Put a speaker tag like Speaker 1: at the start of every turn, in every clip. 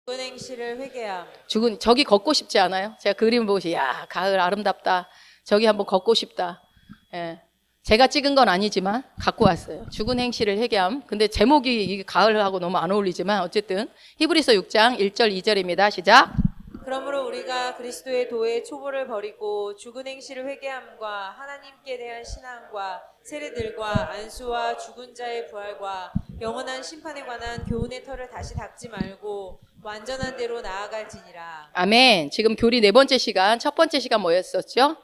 Speaker 1: 죽은 행실을 회개함.
Speaker 2: 죽은 저기 걷고 싶지 않아요? 제가 그림 보고 야 가을 아름답다. 저기 한번 걷고 싶다. 예. 제가 찍은 건 아니지만 갖고 왔어요. 죽은 행실을 회개함. 근데 제목이 이게 가을하고 너무 안 어울리지만 어쨌든 히브리서 6장 1절 2절입니다. 시작.
Speaker 1: 그러므로 우리가 그리스도의 도의 초보를 버리고 죽은 행실을 회개함과 하나님께 대한 신앙과 세례들과 안수와 죽은 자의 부활과 영원한 심판에 관한 교훈의 털을 다시 닦지 말고 완전한 대로 나아갈지니라.
Speaker 2: 아멘. 지금 교리 네 번째 시간, 첫 번째 시간 뭐였었죠?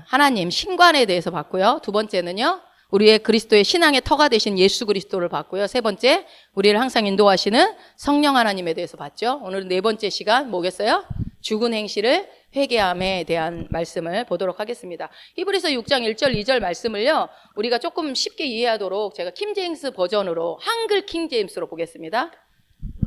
Speaker 2: 하나님 신관에 대해서 봤고요. 두 번째는요, 우리의 그리스도의 신앙의 터가 되신 예수 그리스도를 봤고요. 세 번째, 우리를 항상 인도하시는 성령 하나님에 대해서 봤죠. 오늘 네 번째 시간 뭐겠어요? 죽은 행실을 회개함에 대한 말씀을 보도록 하겠습니다. 히브리서 6장 1절 2절 말씀을요, 우리가 조금 쉽게 이해하도록 제가 킹제임스 버전으로, 한글 킹제임스로 보겠습니다.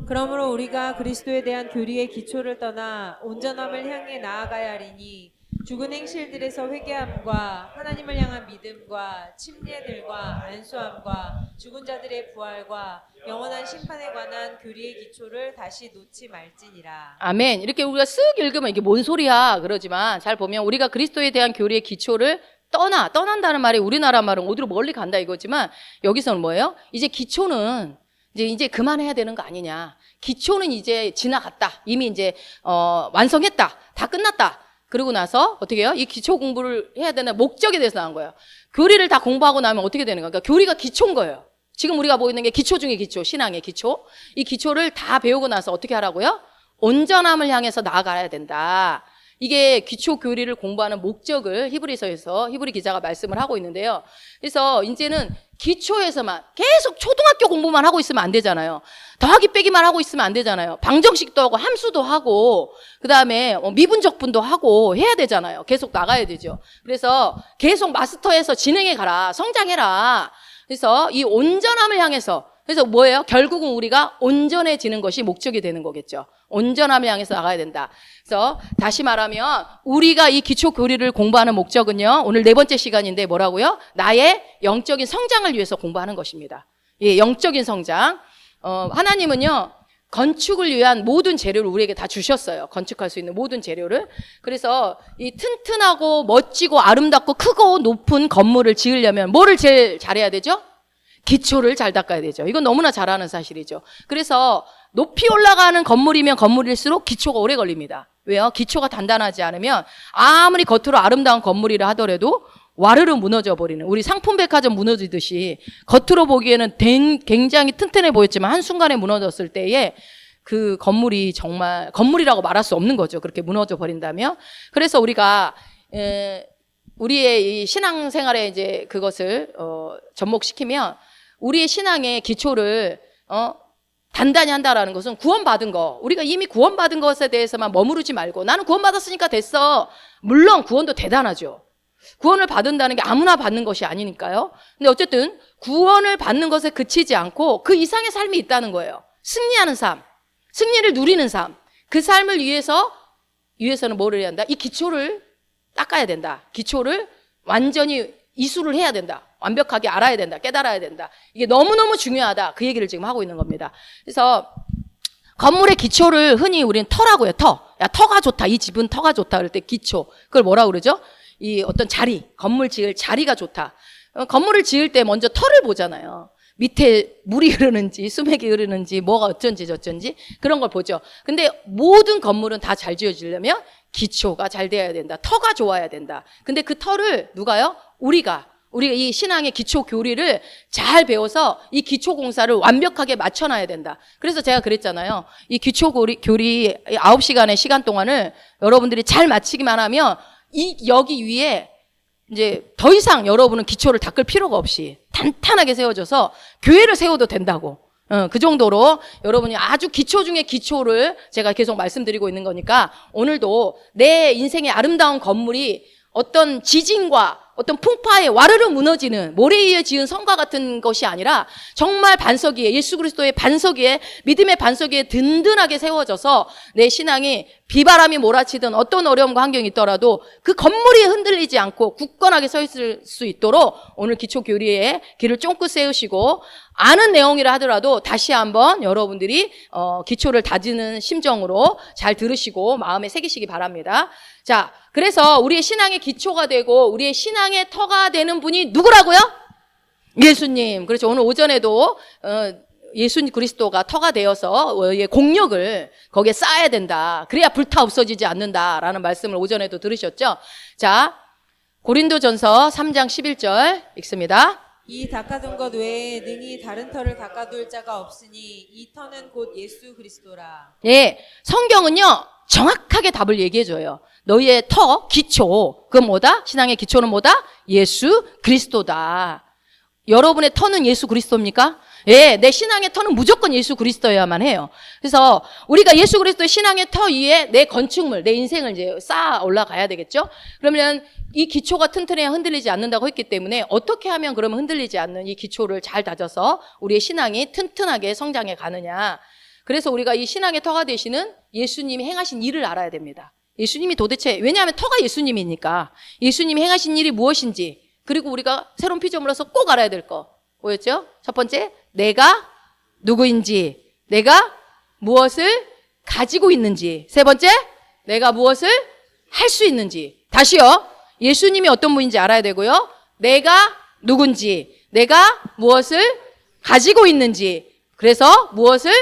Speaker 1: 그러므로 우리가 그리스도에 대한 교리의 기초를 떠나 온전함을 향해 나아가야 하리니 죽은 행실들에서 회개함과 하나님을 향한 믿음과 침례들과 안수함과 죽은 자들의 부활과 영원한 심판에 관한 교리의 기초를 다시 놓지 말지니라.
Speaker 2: 아멘. 이렇게 우리가 쓱 읽으면 이게 뭔 소리야 그러지만 잘 보면 우리가 그리스도에 대한 교리의 기초를 떠난다는 말이 우리나라 말은 어디로 멀리 간다 이거지만 여기서는 뭐예요? 이제 기초는 이제 그만해야 되는 거 아니냐. 기초는 이제 지나갔다. 이미 이제 완성했다. 다 끝났다. 그러고 나서 어떻게 해요? 이 기초 공부를 해야 되는 목적에 대해서 나온 거예요. 교리를 다 공부하고 나면 어떻게 되는 거예요? 그러니까 교리가 기초인 거예요. 지금 우리가 보고 있는 게 기초 중에 기초, 신앙의 기초. 이 기초를 다 배우고 나서 어떻게 하라고요? 온전함을 향해서 나아가야 된다. 이게 기초 교리를 공부하는 목적을 히브리서에서 히브리 기자가 말씀을 하고 있는데요. 그래서 이제는 기초에서만 계속 초등학교 공부만 하고 있으면 안 되잖아요. 더하기 빼기만 하고 있으면 안 되잖아요. 방정식도 하고 함수도 하고 그다음에 미분적분도 하고 해야 되잖아요. 계속 나가야 되죠. 그래서 계속 마스터해서 진행해 가라. 성장해라. 그래서 이 온전함을 향해서 그래서 뭐예요? 결국은 우리가 온전해지는 것이 목적이 되는 거겠죠. 온전함을 향해서 나가야 된다. 그래서 다시 말하면 우리가 이 기초 교리를 공부하는 목적은요. 오늘 네 번째 시간인데 뭐라고요? 나의 영적인 성장을 위해서 공부하는 것입니다. 예, 영적인 성장. 하나님은요. 건축을 위한 모든 재료를 우리에게 다 주셨어요. 건축할 수 있는 모든 재료를. 그래서 이 튼튼하고 멋지고 아름답고 크고 높은 건물을 지으려면 뭐를 제일 잘해야 되죠? 기초를 잘 닦아야 되죠. 이건 너무나 잘 아는 사실이죠. 그래서 높이 올라가는 건물이면 건물일수록 기초가 오래 걸립니다. 왜요? 기초가 단단하지 않으면 아무리 겉으로 아름다운 건물이라 하더라도 와르르 무너져 버리는, 우리 상품백화점 무너지듯이 겉으로 보기에는 굉장히 튼튼해 보였지만 한순간에 무너졌을 때에 그 건물이 정말 건물이라고 말할 수 없는 거죠. 그렇게 무너져 버린다면. 그래서 우리가 우리의 이 신앙생활에 이제 그것을 접목시키면 우리의 신앙의 기초를 단단히 한다라는 것은 구원받은 거, 우리가 이미 구원받은 것에 대해서만 머무르지 말고 나는 구원받았으니까 됐어. 물론 구원도 대단하죠. 구원을 받는다는 게 아무나 받는 것이 아니니까요. 근데 어쨌든 구원을 받는 것에 그치지 않고 그 이상의 삶이 있다는 거예요. 승리하는 삶, 승리를 누리는 삶. 그 삶을 위해서는 뭐를 해야 한다? 이 기초를 닦아야 된다. 기초를 완전히 이수를 해야 된다. 완벽하게 알아야 된다. 깨달아야 된다. 이게 너무너무 중요하다. 그 얘기를 지금 하고 있는 겁니다. 그래서 건물의 기초를 흔히 우리는 터라고 해요. 터. 야, 터가 좋다. 이 집은 터가 좋다. 그럴 때 기초. 그걸 뭐라고 그러죠? 이 어떤 자리, 건물 지을 자리가 좋다. 건물을 지을 때 먼저 터를 보잖아요. 밑에 물이 흐르는지 수맥이 흐르는지 뭐가 어쩐지 저쩐지 그런 걸 보죠. 근데 모든 건물은 다 잘 지어지려면 기초가 잘 돼야 된다. 터가 좋아야 된다. 근데 그 터를 누가요? 우리가 이 신앙의 기초 교리를 잘 배워서 이 기초 공사를 완벽하게 맞춰놔야 된다. 그래서 제가 그랬잖아요. 이 기초 교리 9시간의 시간 동안을 여러분들이 잘 마치기만 하면 여기 위에 이제 더 이상 여러분은 기초를 닦을 필요가 없이 탄탄하게 세워져서 교회를 세워도 된다고. 그 정도로 여러분이 아주 기초 중에 기초를 제가 계속 말씀드리고 있는 거니까 오늘도 내 인생의 아름다운 건물이 어떤 지진과 어떤 풍파에 와르르 무너지는 모래에 의해 지은 성과 같은 것이 아니라 정말 반석 위에 예수 그리스도의 반석 위에 믿음의 반석 위에 든든하게 세워져서 내 신앙이 비바람이 몰아치든 어떤 어려움과 환경이 있더라도 그 건물이 흔들리지 않고 굳건하게 서 있을 수 있도록 오늘 기초 교리에 길을 쫑긋 세우시고 아는 내용이라 하더라도 다시 한번 여러분들이 기초를 다지는 심정으로 잘 들으시고 마음에 새기시기 바랍니다. 자, 그래서 우리의 신앙의 기초가 되고 우리의 신앙의 터가 되는 분이 누구라고요? 예수님. 그렇죠. 오늘 오전에도 예수 그리스도가 터가 되어서 공력을 거기에 쌓아야 된다. 그래야 불타 없어지지 않는다라는 말씀을 오전에도 들으셨죠? 자, 고린도전서 3장 11절 읽습니다.
Speaker 1: 이 닦아둔 것 외에 능히 다른 터를 닦아둘 자가 없으니 이 터는 곧 예수 그리스도라.
Speaker 2: 예, 성경은요 정확하게 답을 얘기해줘요. 너희의 터, 기초, 그건 뭐다? 신앙의 기초는 뭐다? 예수 그리스도다. 여러분의 터는 예수 그리스도입니까? 예, 내 신앙의 터는 무조건 예수 그리스도여야만 해요. 그래서 우리가 예수 그리스도의 신앙의 터 위에 내 건축물, 내 인생을 이제 쌓아 올라가야 되겠죠? 그러면 이 기초가 튼튼해야 흔들리지 않는다고 했기 때문에 어떻게 하면 그러면 흔들리지 않는 이 기초를 잘 다져서 우리의 신앙이 튼튼하게 성장해 가느냐. 그래서 우리가 이 신앙의 터가 되시는 예수님이 행하신 일을 알아야 됩니다. 예수님이 도대체, 왜냐하면 터가 예수님이니까 예수님이 행하신 일이 무엇인지, 그리고 우리가 새로운 피조물로서 꼭 알아야 될 거 뭐였죠? 첫 번째, 내가 누구인지, 내가 무엇을 가지고 있는지. 세 번째, 내가 무엇을 할 수 있는지. 다시요, 예수님이 어떤 분인지 알아야 되고요, 내가 누군지, 내가 무엇을 가지고 있는지, 그래서 무엇을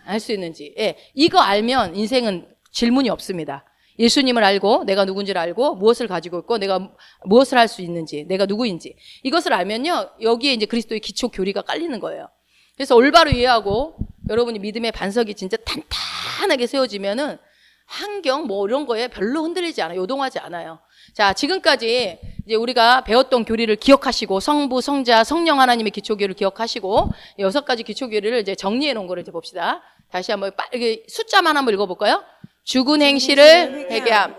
Speaker 2: 할 수 있는지. 예, 이거 알면 인생은 질문이 없습니다. 예수님을 알고 내가 누군지를 알고 무엇을 가지고 있고 내가 무엇을 할 수 있는지, 내가 누구인지, 이것을 알면요 여기에 이제 그리스도의 기초 교리가 깔리는 거예요. 그래서 올바로 이해하고 여러분이 믿음의 반석이 진짜 탄탄하게 세워지면은 환경 뭐 이런 거에 별로 흔들리지 않아요. 요동하지 않아요. 자, 지금까지 이제 우리가 배웠던 교리를 기억하시고 성부, 성자, 성령 하나님의 기초 교리를 기억하시고 6가지 기초 교리를 이제 정리해 놓은 거를 이제 봅시다. 다시 한번 빠르게 숫자만 한번 읽어볼까요? 죽은 행실을 회개함.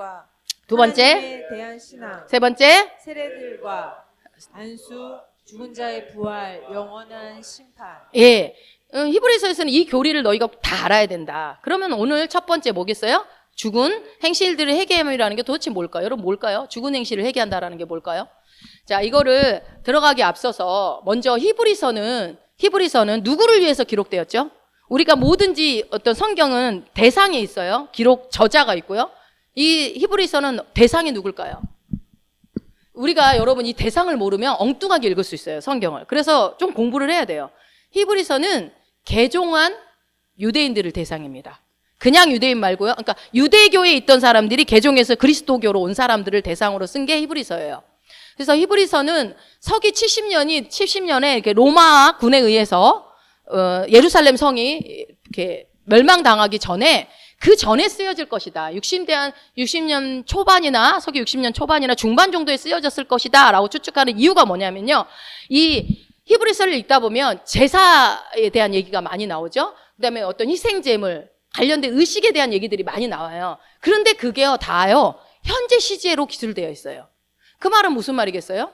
Speaker 2: 두 번째,
Speaker 1: 하나님에 대한 신앙.
Speaker 2: 세 번째,
Speaker 1: 세례들과 안수, 죽은 자의 부활, 영원한 심판.
Speaker 2: 예, 히브리서에서는 이 교리를 너희가 다 알아야 된다. 그러면 오늘 첫 번째 뭐겠어요? 죽은 행실들을 회개함이라는 게 도대체 뭘까요? 여러분 뭘까요? 죽은 행실을 회개한다라는 게 뭘까요? 자, 이거를 들어가기 앞서서 먼저 히브리서는 누구를 위해서 기록되었죠? 우리가 뭐든지 어떤 성경은 대상에 있어요. 기록 저자가 있고요. 이 히브리서는 대상이 누굴까요? 우리가 여러분 이 대상을 모르면 엉뚱하게 읽을 수 있어요, 성경을. 그래서 좀 공부를 해야 돼요. 히브리서는 개종한 유대인들을 대상입니다. 그냥 유대인 말고요. 그러니까 유대교에 있던 사람들이 개종해서 그리스도교로 온 사람들을 대상으로 쓴 게 히브리서예요. 그래서 히브리서는 서기 70년에 이렇게 로마 군에 의해서 예루살렘 성이 이렇게 멸망당하기 전에, 그 전에 쓰여질 것이다. 60년 초반이나 서기 60년 초반이나 중반 정도에 쓰여졌을 것이다 라고 추측하는 이유가 뭐냐면요, 이 히브리서를 읽다 보면 제사에 대한 얘기가 많이 나오죠. 그다음에 어떤 희생제물 관련된 의식에 대한 얘기들이 많이 나와요. 그런데 그게요 다요 현재 시제로 기술되어 있어요. 그 말은 무슨 말이겠어요?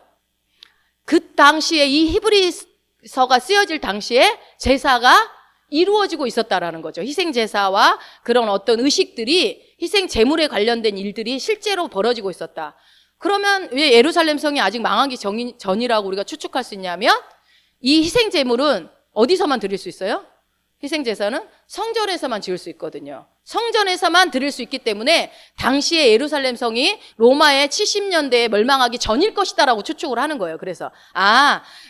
Speaker 2: 그 당시에 이 히브리서가 쓰여질 당시에 제사가 이루어지고 있었다라는 거죠. 희생제사와 그런 어떤 의식들이, 희생제물에 관련된 일들이 실제로 벌어지고 있었다. 그러면 왜 예루살렘 성이 아직 망하기 전이라고 우리가 추측할 수 있냐면, 이 희생제물은 어디서만 드릴 수 있어요? 희생제사는 성전에서만 지을 수 있거든요. 성전에서만 드릴 수 있기 때문에 당시에 예루살렘 성이 로마의 70년대에 멸망하기 전일 것이다라고 추측을 하는 거예요. 그래서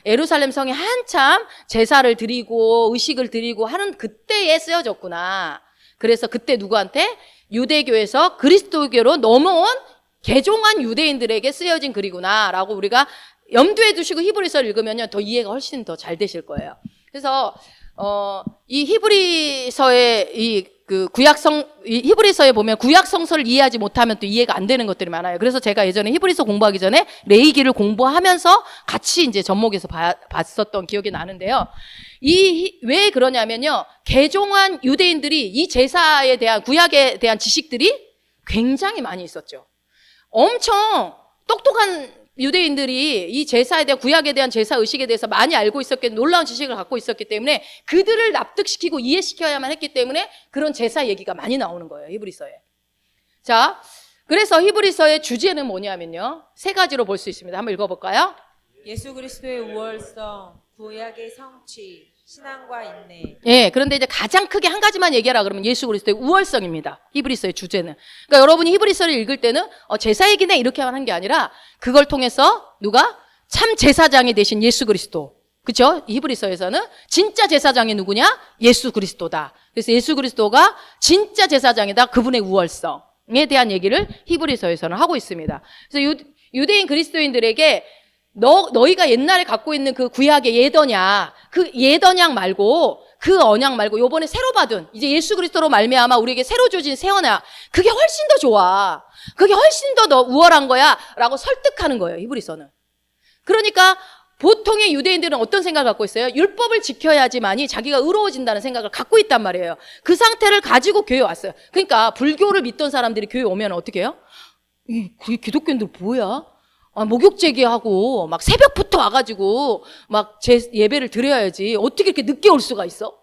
Speaker 2: 예루살렘 성이 한참 제사를 드리고 의식을 드리고 하는 그때에 쓰여졌구나. 그래서 그때 누구한테? 유대교에서 그리스도교로 넘어온 개종한 유대인들에게 쓰여진 글이구나라고 우리가 염두에 두시고 히브리서를 읽으면요 더 이해가 훨씬 더 잘 되실 거예요. 그래서 이 히브리서의 이 히브리서에 보면 구약 성서를 이해하지 못하면 또 이해가 안 되는 것들이 많아요. 그래서 제가 예전에 히브리서 공부하기 전에 레위기를 공부하면서 같이 이제 접목해서 봤었던 기억이 나는데요. 왜 그러냐면요, 개종한 유대인들이 이 제사에 대한, 구약에 대한 지식들이 굉장히 많이 있었죠. 엄청 똑똑한 유대인들이 이 제사에 대한, 구약에 대한 제사 의식에 대해서 많이 알고 있었기, 놀라운 지식을 갖고 있었기 때문에 그들을 납득시키고 이해시켜야만 했기 때문에 그런 제사 얘기가 많이 나오는 거예요, 히브리서에. 자, 그래서 히브리서의 주제는 뭐냐면요, 3가지로 볼 수 있습니다. 한번 읽어볼까요?
Speaker 1: 예수 그리스도의 우월성, 구약의 성취, 신앙과 인내.
Speaker 2: 예, 그런데 이제 가장 크게 한 가지만 얘기하라 그러면 예수 그리스도의 우월성입니다. 히브리서의 주제는. 그러니까 여러분이 히브리서를 읽을 때는 제사 얘기네 이렇게만 한 게 아니라 그걸 통해서 누가? 참 제사장이 되신 예수 그리스도. 그렇죠? 히브리서에서는 진짜 제사장이 누구냐? 예수 그리스도다. 그래서 예수 그리스도가 진짜 제사장이다. 그분의 우월성에 대한 얘기를 히브리서에서는 하고 있습니다. 그래서 유대인 그리스도인들에게 너희가 옛날에 갖고 있는 그 구약의 예더냐, 그 예더냥 말고 그 언약 말고 요번에 새로 받은 이제 예수 그리스도로 말미암아 우리에게 새로 주어진 새 언약, 그게 훨씬 더 좋아. 그게 훨씬 더 우월한 거야 라고 설득하는 거예요, 히브리서는. 그러니까 보통의 유대인들은 어떤 생각을 갖고 있어요? 율법을 지켜야지만이 자기가 의로워진다는 생각을 갖고 있단 말이에요. 그 상태를 가지고 교회에 왔어요. 그러니까 불교를 믿던 사람들이 교회에 오면 어떻게 해요? 그게 기독교인들 뭐야? 목욕 제기하고 막 새벽부터 와가지고 막 예배를 드려야지 어떻게 이렇게 늦게 올 수가 있어?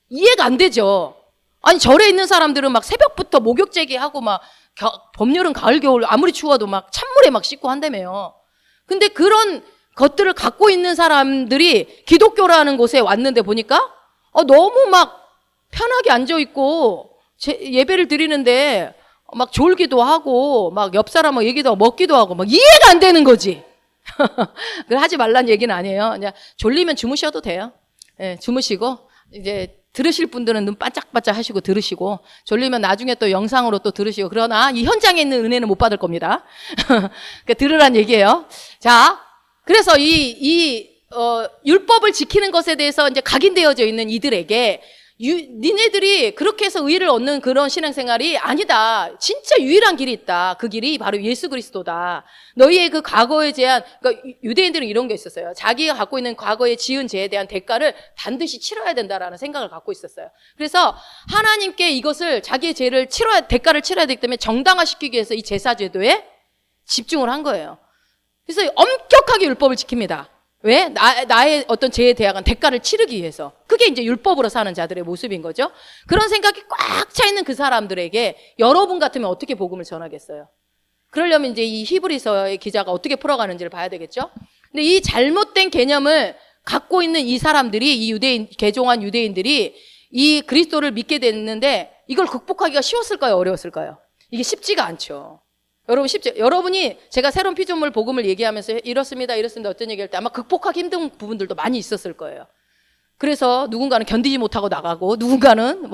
Speaker 2: 이해가 안 되죠. 아니 절에 있는 사람들은 막 새벽부터 목욕 제기하고 막 봄, 여름, 가을, 겨울 아무리 추워도 막 찬물에 막 씻고 한다며요. 근데 그런 것들을 갖고 있는 사람들이 기독교라는 곳에 왔는데 보니까 너무 막 편하게 앉아있고 예배를 드리는데 막 졸기도 하고 막 옆 사람하고 얘기도 하고 먹기도 하고 막 이해가 안 되는 거지. 그걸 하지 말란 얘기는 아니에요. 그냥 졸리면 주무셔도 돼요. 예, 주무시고 이제 들으실 분들은 눈 반짝반짝 하시고 들으시고 졸리면 나중에 또 영상으로 또 들으시고 그러나 이 현장에 있는 은혜는 못 받을 겁니다. 그러니까 들으란 얘기예요. 자, 그래서 율법을 지키는 것에 대해서 이제 각인되어져 있는 이들에게 니네들이 그렇게 해서 의를 얻는 그런 신앙생활이 아니다. 진짜 유일한 길이 있다. 그 길이 바로 예수 그리스도다. 너희의 그 과거에 대한, 그러니까 유대인들은 이런 게 있었어요. 자기가 갖고 있는 과거에 지은 죄에 대한 대가를 반드시 치러야 된다라는 생각을 갖고 있었어요. 그래서 하나님께 이것을 자기의 죄를 대가를 치러야 되기 때문에 정당화시키기 위해서 이 제사제도에 집중을 한 거예요. 그래서 엄격하게 율법을 지킵니다. 왜? 나의 어떤 죄에 대한 대가를 치르기 위해서. 그게 이제 율법으로 사는 자들의 모습인 거죠. 그런 생각이 꽉 차 있는 그 사람들에게 여러분 같으면 어떻게 복음을 전하겠어요? 그러려면 이제 이 히브리서의 기자가 어떻게 풀어가는지를 봐야 되겠죠? 근데 이 잘못된 개념을 갖고 있는 이 사람들이, 이 개종한 유대인들이 이 그리스도를 믿게 됐는데 이걸 극복하기가 쉬웠을까요? 어려웠을까요? 이게 쉽지가 않죠. 여러분이 제가 새로운 피조물 복음을 얘기하면서 이렇습니다 어떤 얘기할 때 아마 극복하기 힘든 부분들도 많이 있었을 거예요. 그래서 누군가는 견디지 못하고 나가고 누군가는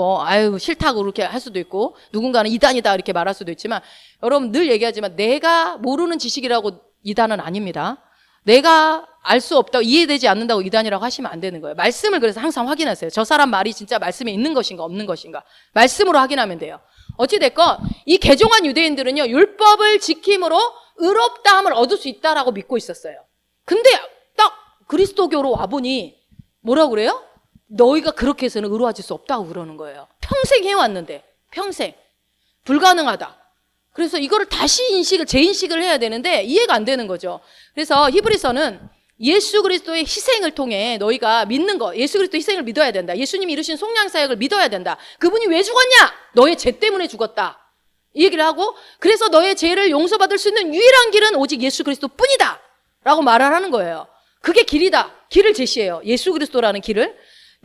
Speaker 2: 싫다고 그렇게 할 수도 있고 누군가는 이단이다 이렇게 말할 수도 있지만 여러분 늘 얘기하지만 내가 모르는 지식이라고 이단은 아닙니다. 내가 알 수 없다고 이해되지 않는다고 이단이라고 하시면 안 되는 거예요. 말씀을 그래서 항상 확인하세요. 저 사람 말이 진짜 말씀에 있는 것인가 없는 것인가 말씀으로 확인하면 돼요. 어찌됐건 이 개종한 유대인들은요 율법을 지킴으로 의롭다함을 얻을 수 있다라고 믿고 있었어요. 근데 딱 그리스도교로 와보니 뭐라고 그래요? 너희가 그렇게 해서는 의로워질 수 없다고 그러는 거예요. 평생 해왔는데 평생 불가능하다. 그래서 이거를 다시 재인식을 해야 되는데 이해가 안 되는 거죠. 그래서 히브리서는 예수 그리스도의 희생을 통해 너희가 믿는 거, 예수 그리스도의 희생을 믿어야 된다. 예수님이 이루신 속량사역을 믿어야 된다. 그분이 왜 죽었냐? 너의 죄 때문에 죽었다. 이 얘기를 하고 그래서 너의 죄를 용서받을 수 있는 유일한 길은 오직 예수 그리스도 뿐이다 라고 말을 하는 거예요. 그게 길이다. 길을 제시해요. 예수 그리스도라는 길을.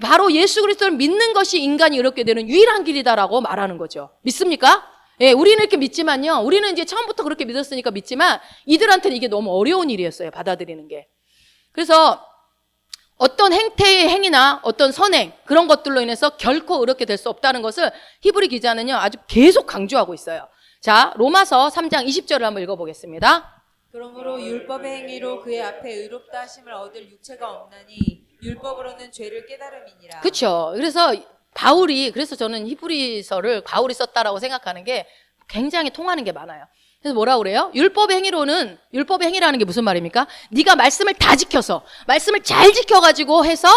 Speaker 2: 바로 예수 그리스도를 믿는 것이 인간이 이렇게 되는 유일한 길이다라고 말하는 거죠. 믿습니까? 예, 우리는 이렇게 믿지만요. 우리는 이제 처음부터 그렇게 믿었으니까 믿지만 이들한테는 이게 너무 어려운 일이었어요. 받아들이는 게. 그래서 어떤 행태의 행위나 어떤 선행 그런 것들로 인해서 결코 의롭게 될 수 없다는 것을 히브리 기자는요 아주 계속 강조하고 있어요. 자, 로마서 3장 20절을 한번 읽어보겠습니다.
Speaker 1: 그러므로 율법의 행위로 그의 앞에 의롭다 하심을 얻을 육체가 없나니 율법으로는 죄를 깨달음이니라. 그렇죠.
Speaker 2: 그래서 저는 히브리서를 바울이 썼다라고 생각하는 게 굉장히 통하는 게 많아요. 그래서 뭐라고 그래요? 율법의 행위라는 게 무슨 말입니까? 네가 말씀을 다 지켜서 말씀을 잘 지켜가지고 해서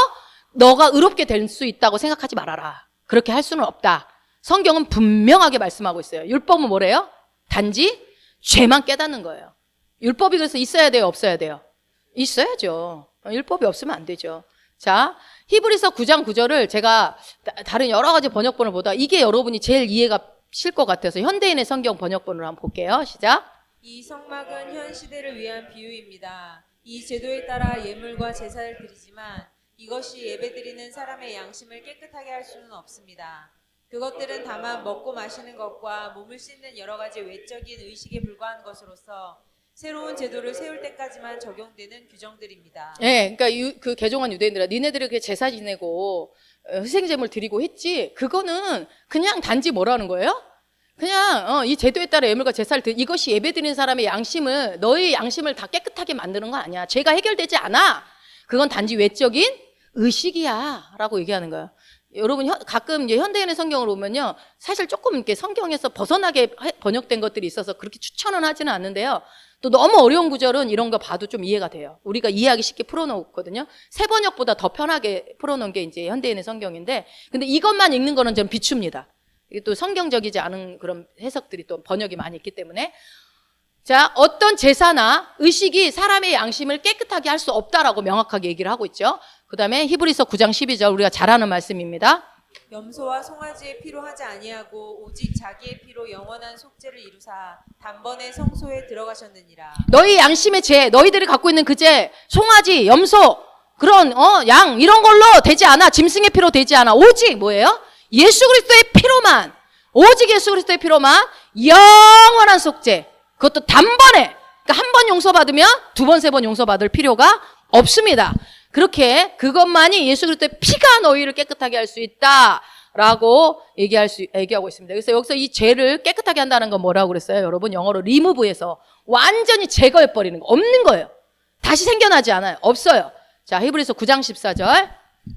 Speaker 2: 너가 의롭게 될 수 있다고 생각하지 말아라. 그렇게 할 수는 없다. 성경은 분명하게 말씀하고 있어요. 율법은 뭐래요? 단지 죄만 깨닫는 거예요. 율법이 그래서 있어야 돼요? 없어야 돼요? 있어야죠. 율법이 없으면 안 되죠. 자, 히브리서 9장 9절을 제가 다른 여러 가지 번역본을 보다 이게 여러분이 제일 이해가 쉴 것 같아서 현대인의 성경 번역본으로 한번 볼게요. 시작.
Speaker 1: 이 성막은 현 시대를 위한 비유입니다. 이 제도에 따라 예물과 제사를 드리지만 이것이 예배드리는 사람의 양심을 깨끗하게 할 수는 없습니다. 그것들은 다만 먹고 마시는 것과 몸을 씻는 여러 가지 외적인 의식에 불과한 것으로서 새로운 제도를 세울 때까지만 적용되는 규정들입니다.
Speaker 2: 예, 그러니까 그 개종한 유대인들아, 니네들이 그 제사 지내고 희생제물 드리고 했지. 그거는 그냥 단지 뭐라는 거예요? 그냥 이 제도에 따라 예물과 제사를 이것이 예배드리는 사람의 양심을, 너의 양심을 다 깨끗하게 만드는 거 아니야. 죄가 해결되지 않아. 그건 단지 외적인 의식이야 라고 얘기하는 거예요. 여러분 가끔 이제 현대인의 성경을 보면요, 사실 조금 이렇게 성경에서 벗어나게 번역된 것들이 있어서 그렇게 추천은 하지는 않는데요. 또 너무 어려운 구절은 이런 거 봐도 좀 이해가 돼요. 우리가 이해하기 쉽게 풀어놓거든요. 새 번역보다 더 편하게 풀어놓은 게 이제 현대인의 성경인데, 근데 이것만 읽는 거는 좀 비춥니다. 이게 또 성경적이지 않은 그런 해석들이 또 번역이 많이 있기 때문에. 자, 어떤 제사나 의식이 사람의 양심을 깨끗하게 할 수 없다라고 명확하게 얘기를 하고 있죠. 그 다음에 히브리서 9장 12절 우리가 잘 아는 말씀입니다.
Speaker 1: 염소와 송아지의 피로 하지 아니하고 오직 자기의 피로 영원한 속죄를 이루사 단번에 성소에 들어가셨느니라.
Speaker 2: 너희 양심의 죄, 너희들이 갖고 있는 그 죄, 송아지, 염소, 그런 양 이런 걸로 되지 않아. 짐승의 피로 되지 않아. 오직 뭐예요? 예수 그리스도의 피로만, 오직 예수 그리스도의 피로만 영원한 속죄. 그것도 단번에, 그러니까 한 번 용서받으면 두 번, 세 번 용서받을 필요가 없습니다. 그렇게 그것만이 예수 그리스도의 피가 너희를 깨끗하게 할 수 있다라고 얘기하고 있습니다. 그래서 여기서 이 죄를 깨끗하게 한다는 건 뭐라고 그랬어요? 여러분 영어로 리무브해서 완전히 제거해버리는 거, 없는 거예요. 다시 생겨나지 않아요. 없어요. 자, 히브리서 9장 14절.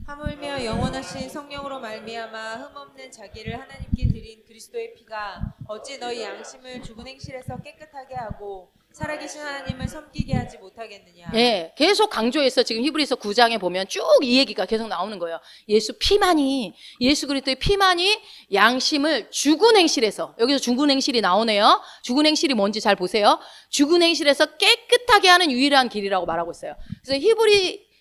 Speaker 1: 하물며 영원하신 성령으로 말미암아 흠없는 자기를 하나님께 드린 그리스도의 피가 어찌 너희 양심을 죽은 행실에서 깨끗하게 하고 살아계신 하나님을 섬기게 하지 못하겠느냐.
Speaker 2: 예, 계속 강조해서 지금 히브리서 9장에 보면 쭉 이 얘기가 계속 나오는 거예요. 예수 그리스도의 피만이 양심을 죽은 행실에서, 여기서 죽은 행실이 나오네요. 죽은 행실이 뭔지 잘 보세요. 죽은 행실에서 깨끗하게 하는 유일한 길이라고 말하고 있어요. 그래서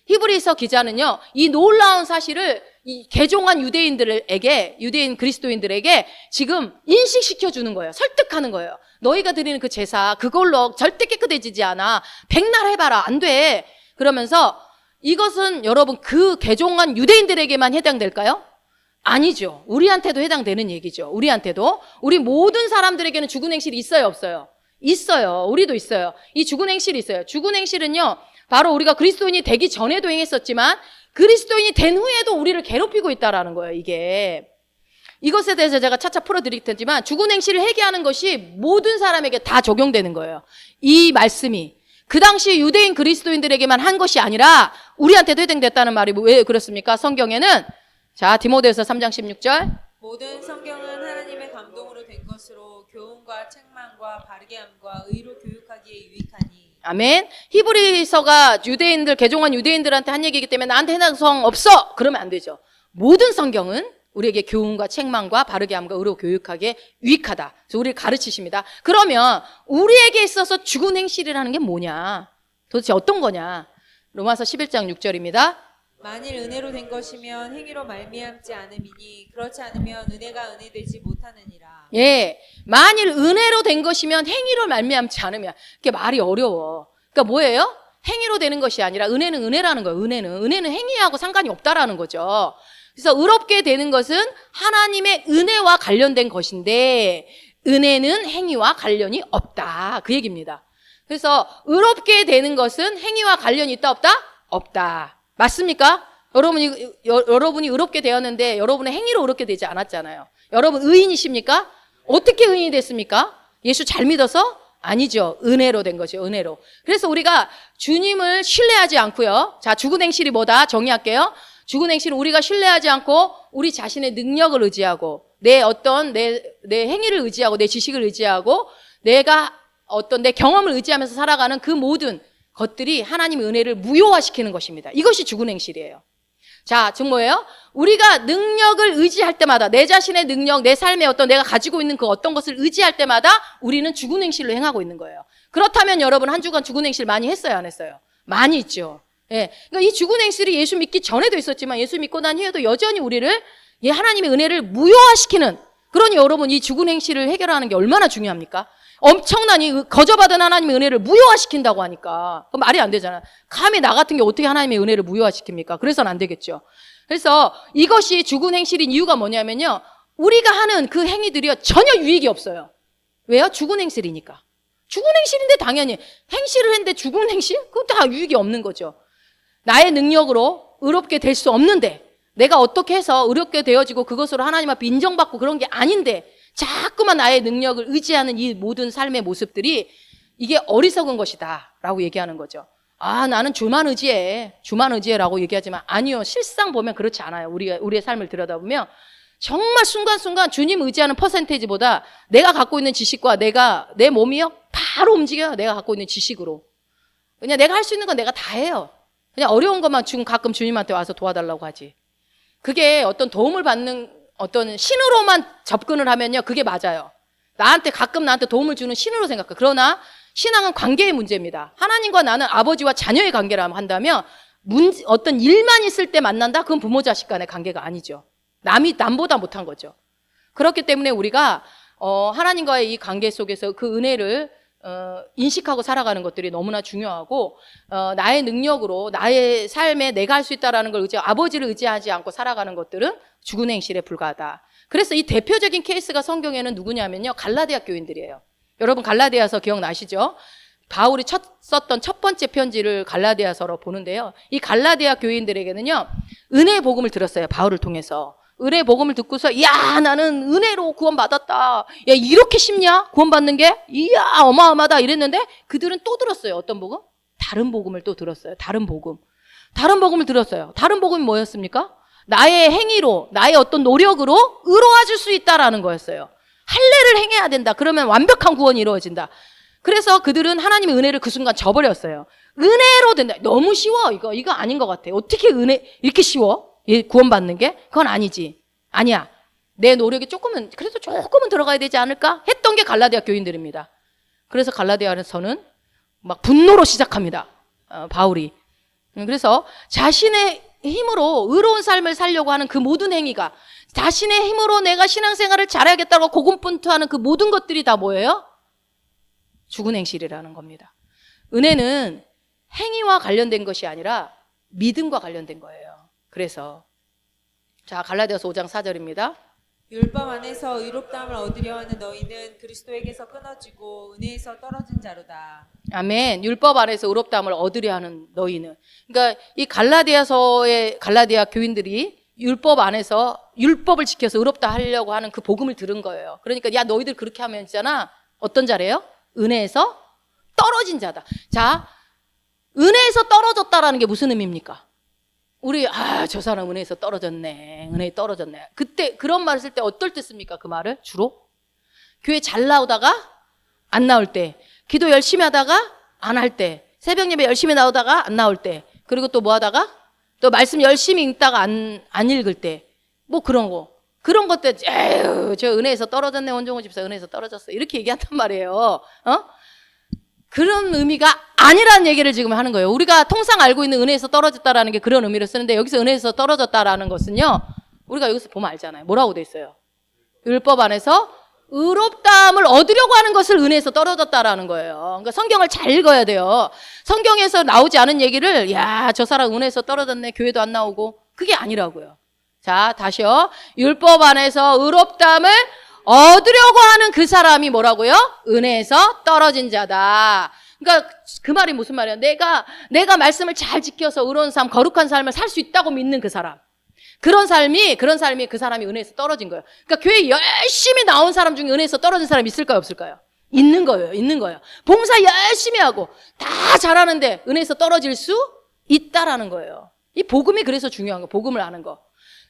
Speaker 2: 히브리서 기자는요, 이 놀라운 사실을 이 개종한 유대인 그리스도인들에게 지금 인식시켜 주는 거예요. 설득하는 거예요. 너희가 드리는 그 제사, 그걸로 절대 깨끗해지지 않아. 백날 해봐라. 안 돼. 그러면서 이것은 여러분 그 개종한 유대인들에게만 해당될까요? 아니죠. 우리한테도 해당되는 얘기죠. 우리 모든 사람들에게는 죽은 행실이 있어요, 없어요? 있어요. 우리도 있어요. 이 죽은 행실이 있어요. 죽은 행실은요, 바로 우리가 그리스도인이 되기 전에도 행했었지만 그리스도인이 된 후에도 우리를 괴롭히고 있다라는 거예요. 이것에 대해서 제가 차차 풀어드릴 테지만 죽은 행실을 회개하는 것이 모든 사람에게 다 적용되는 거예요. 이 말씀이 그 당시 유대인 그리스도인들에게만 한 것이 아니라 우리한테도 해당됐다는 말이 왜 그렇습니까? 성경에는 자, 디모데후서 3장 16절.
Speaker 1: 모든 성경은 하나님의 감동으로 된 것으로 교훈과 책망과 바르게 함과 의로 교육하기에 유익하니. 아멘.
Speaker 2: 히브리서가 개종한 유대인들한테 한 얘기이기 때문에 나한테 해당성 없어! 그러면 안 되죠. 모든 성경은 우리에게 교훈과 책망과 바르게 함과 의로 교육하기에 유익하다. 그래서 우리를 가르치십니다. 그러면 우리에게 있어서 죽은 행실이라는 게 뭐냐? 도대체 어떤 거냐? 로마서 11장 6절입니다.
Speaker 1: 만일 은혜로 된 것이면 행위로 말미암지 않음이니 그렇지 않으면 은혜가 은혜되지 못하느니라.
Speaker 2: 예, 만일 은혜로 된 것이면 행위로 말미암지 않으면, 그게 말이 어려워. 그러니까 뭐예요? 행위로 되는 것이 아니라 은혜는 은혜라는 거예요. 은혜는 행위하고 상관이 없다라는 거죠. 그래서 의롭게 되는 것은 하나님의 은혜와 관련된 것인데 은혜는 행위와 관련이 없다. 그 얘기입니다. 그래서 의롭게 되는 것은 행위와 관련이 있다 없다? 없다. 맞습니까? 여러분이 의롭게 되었는데 여러분의 행위로 의롭게 되지 않았잖아요. 여러분 의인이십니까? 어떻게 의인이 됐습니까? 예수 잘 믿어서? 아니죠. 은혜로 된 거죠. 은혜로. 그래서 우리가 주님을 신뢰하지 않고요. 자, 죽은 행실이 뭐다? 정의할게요. 죽은 행실은 우리가 신뢰하지 않고 우리 자신의 능력을 의지하고 내 행위를 의지하고 내 지식을 의지하고 내가 내 경험을 의지하면서 살아가는 그 모든 것들이 하나님의 은혜를 무효화시키는 것입니다. 이것이 죽은 행실이에요. 자, 즉 뭐예요? 우리가 능력을 의지할 때마다 내 자신의 능력, 내 삶에 내가 가지고 있는 그 어떤 것을 의지할 때마다 우리는 죽은 행실로 행하고 있는 거예요. 그렇다면 여러분 한 주간 죽은 행실 많이 했어요, 안 했어요? 많이 있죠. 예. 그러니까 이 죽은 행실이 예수 믿기 전에도 있었지만 예수 믿고 난 후에도 여전히 우리를 하나님의 은혜를 무효화시키는, 그러니 여러분 이 죽은 행실을 해결하는 게 얼마나 중요합니까? 엄청난 거저받은 하나님의 은혜를 무효화시킨다고 하니까 그 말이 안 되잖아. 감히 나 같은 게 어떻게 하나님의 은혜를 무효화시킵니까? 그래서는 안 되겠죠. 그래서 이것이 죽은 행실인 이유가 뭐냐면요, 우리가 하는 그 행위들이요 전혀 유익이 없어요. 왜요? 죽은 행실이니까. 죽은 행실인데 당연히 행실을 했는데 죽은 행실? 그건 다 유익이 없는 거죠. 나의 능력으로 의롭게 될 수 없는데, 내가 어떻게 해서 의롭게 되어지고 그것으로 하나님 앞에 인정받고 그런 게 아닌데 자꾸만 나의 능력을 의지하는 이 모든 삶의 모습들이 이게 어리석은 것이다 라고 얘기하는 거죠. 아, 나는 주만 의지해 라고 얘기하지만 아니요, 실상 보면 그렇지 않아요. 우리의 삶을 들여다보면 정말 순간순간 주님 의지하는 퍼센테이지보다 내가 갖고 있는 지식과 내 몸이요 바로 움직여요. 내가 갖고 있는 지식으로. 그냥 내가 할 수 있는 건 내가 다 해요. 그냥 어려운 것만 지금 가끔 주님한테 와서 도와달라고 하지. 그게 어떤 도움을 받는 어떤 신으로만 접근을 하면요, 그게 맞아요. 가끔 나한테 도움을 주는 신으로 생각해. 그러나 신앙은 관계의 문제입니다. 하나님과 나는 아버지와 자녀의 관계를 한다면 어떤 일만 있을 때 만난다? 그건 부모 자식 간의 관계가 아니죠. 남보다 못한 거죠. 그렇기 때문에 우리가 하나님과의 이 관계 속에서 그 은혜를 인식하고 살아가는 것들이 너무나 중요하고, 나의 능력으로 나의 삶에 내가 할 수 있다라는 걸 아버지를 의지하지 않고 살아가는 것들은 죽은 행실에 불과하다. 그래서 이 대표적인 케이스가 성경에는 누구냐면요, 갈라디아 교인들이에요. 여러분 갈라디아서 기억나시죠? 바울이 썼던 첫 번째 편지를 갈라디아서로 보는데요, 이 갈라디아 교인들에게는요 은혜의 복음을 들었어요. 바울을 통해서 은혜의 복음을 듣고서, 야, 나는 은혜로 구원받았다. 야, 이렇게 쉽냐? 구원받는 게? 이야, 어마어마하다. 이랬는데 그들은 또 들었어요. 어떤 복음? 다른 복음을 또 들었어요. 다른 복음을 들었어요. 다른 복음이 뭐였습니까? 나의 행위로, 나의 어떤 노력으로 의로워질 수 있다라는 거였어요. 할례를 행해야 된다. 그러면 완벽한 구원이 이루어진다. 그래서 그들은 하나님의 은혜를 그 순간 저버렸어요. 은혜로 된다. 너무 쉬워. 이거 아닌 것 같아. 어떻게 이렇게 쉬워? 구원받는 게? 그건 아니지. 아니야. 내 노력이 조금은 들어가야 되지 않을까? 했던 게 갈라디아 교인들입니다. 그래서 갈라디아서는 막 분노로 시작합니다. 바울이. 그래서 자신의 힘으로 의로운 삶을 살려고 하는 그 모든 행위가, 자신의 힘으로 내가 신앙생활을 잘해야겠다고 고군분투하는 그 모든 것들이 다 뭐예요? 죽은 행실이라는 겁니다. 은혜는 행위와 관련된 것이 아니라 믿음과 관련된 거예요. 그래서 자, 갈라디아서 5장 4절입니다.
Speaker 1: 율법 안에서 의롭다함을 얻으려 하는 너희는 그리스도에게서 끊어지고 은혜에서 떨어진 자로다.
Speaker 2: 아멘. 율법 안에서 의롭다함을 얻으려 하는 너희는. 그러니까 이 갈라디아 교인들이 율법 안에서 율법을 지켜서 의롭다 하려고 하는 그 복음을 들은 거예요. 그러니까 야, 너희들 그렇게 하면 있잖아. 어떤 자래요? 은혜에서 떨어진 자다. 자, 은혜에서 떨어졌다라는 게 무슨 의미입니까? 저 사람 은혜에서 떨어졌네. 은혜에 떨어졌네. 그때 그런 말을 쓸 때 어떨 때 씁니까? 그 말을 주로 교회 잘 나오다가 안 나올 때, 기도 열심히 하다가 안 할 때, 새벽 예배 열심히 나오다가 안 나올 때, 그리고 또 뭐 하다가 또 말씀 열심히 읽다가 안 읽을 때, 뭐 그런 것들, 저 은혜에서 떨어졌네. 원종호 집사 은혜에서 떨어졌어. 이렇게 얘기한단 말이에요. 그런 의미가 아니라는 얘기를 지금 하는 거예요. 우리가 통상 알고 있는 은혜에서 떨어졌다라는 게 그런 의미를 쓰는데, 여기서 은혜에서 떨어졌다라는 것은요, 우리가 여기서 보면 알잖아요. 뭐라고 돼 있어요? 율법 안에서 의롭다함을 얻으려고 하는 것을 은혜에서 떨어졌다라는 거예요. 그러니까 성경을 잘 읽어야 돼요. 성경에서 나오지 않은 얘기를 야, 저 사람 은혜에서 떨어졌네. 교회도 안 나오고. 그게 아니라고요. 자, 다시요. 율법 안에서 의롭다함을 얻으려고 하는 그 사람이 뭐라고요? 은혜에서 떨어진 자다. 그러니까 그 말이 무슨 말이야? 내가 말씀을 잘 지켜서 의로운 삶, 거룩한 삶을 살 수 있다고 믿는 그 사람. 그런 사람이 그 사람이 은혜에서 떨어진 거예요. 그러니까 교회 열심히 나온 사람 중에 은혜에서 떨어진 사람이 있을까요, 없을까요? 있는 거예요. 봉사 열심히 하고 다 잘하는데 은혜에서 떨어질 수 있다라는 거예요. 이 복음이 그래서 중요한 거. 복음을 아는 거.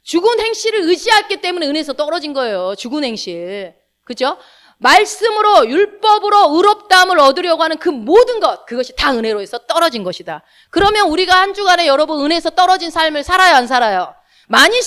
Speaker 2: 죽은 행실을 의지했기 때문에 은혜에서 떨어진 거예요. 죽은 행실. 그죠? 말씀으로, 율법으로 의롭다함을 얻으려고 하는 그 모든 것, 그것이 다 은혜로 해서 떨어진 것이다. 그러면 우리가 한 주간에 여러분 은혜에서 떨어진 삶을 살아요, 안 살아요? 많이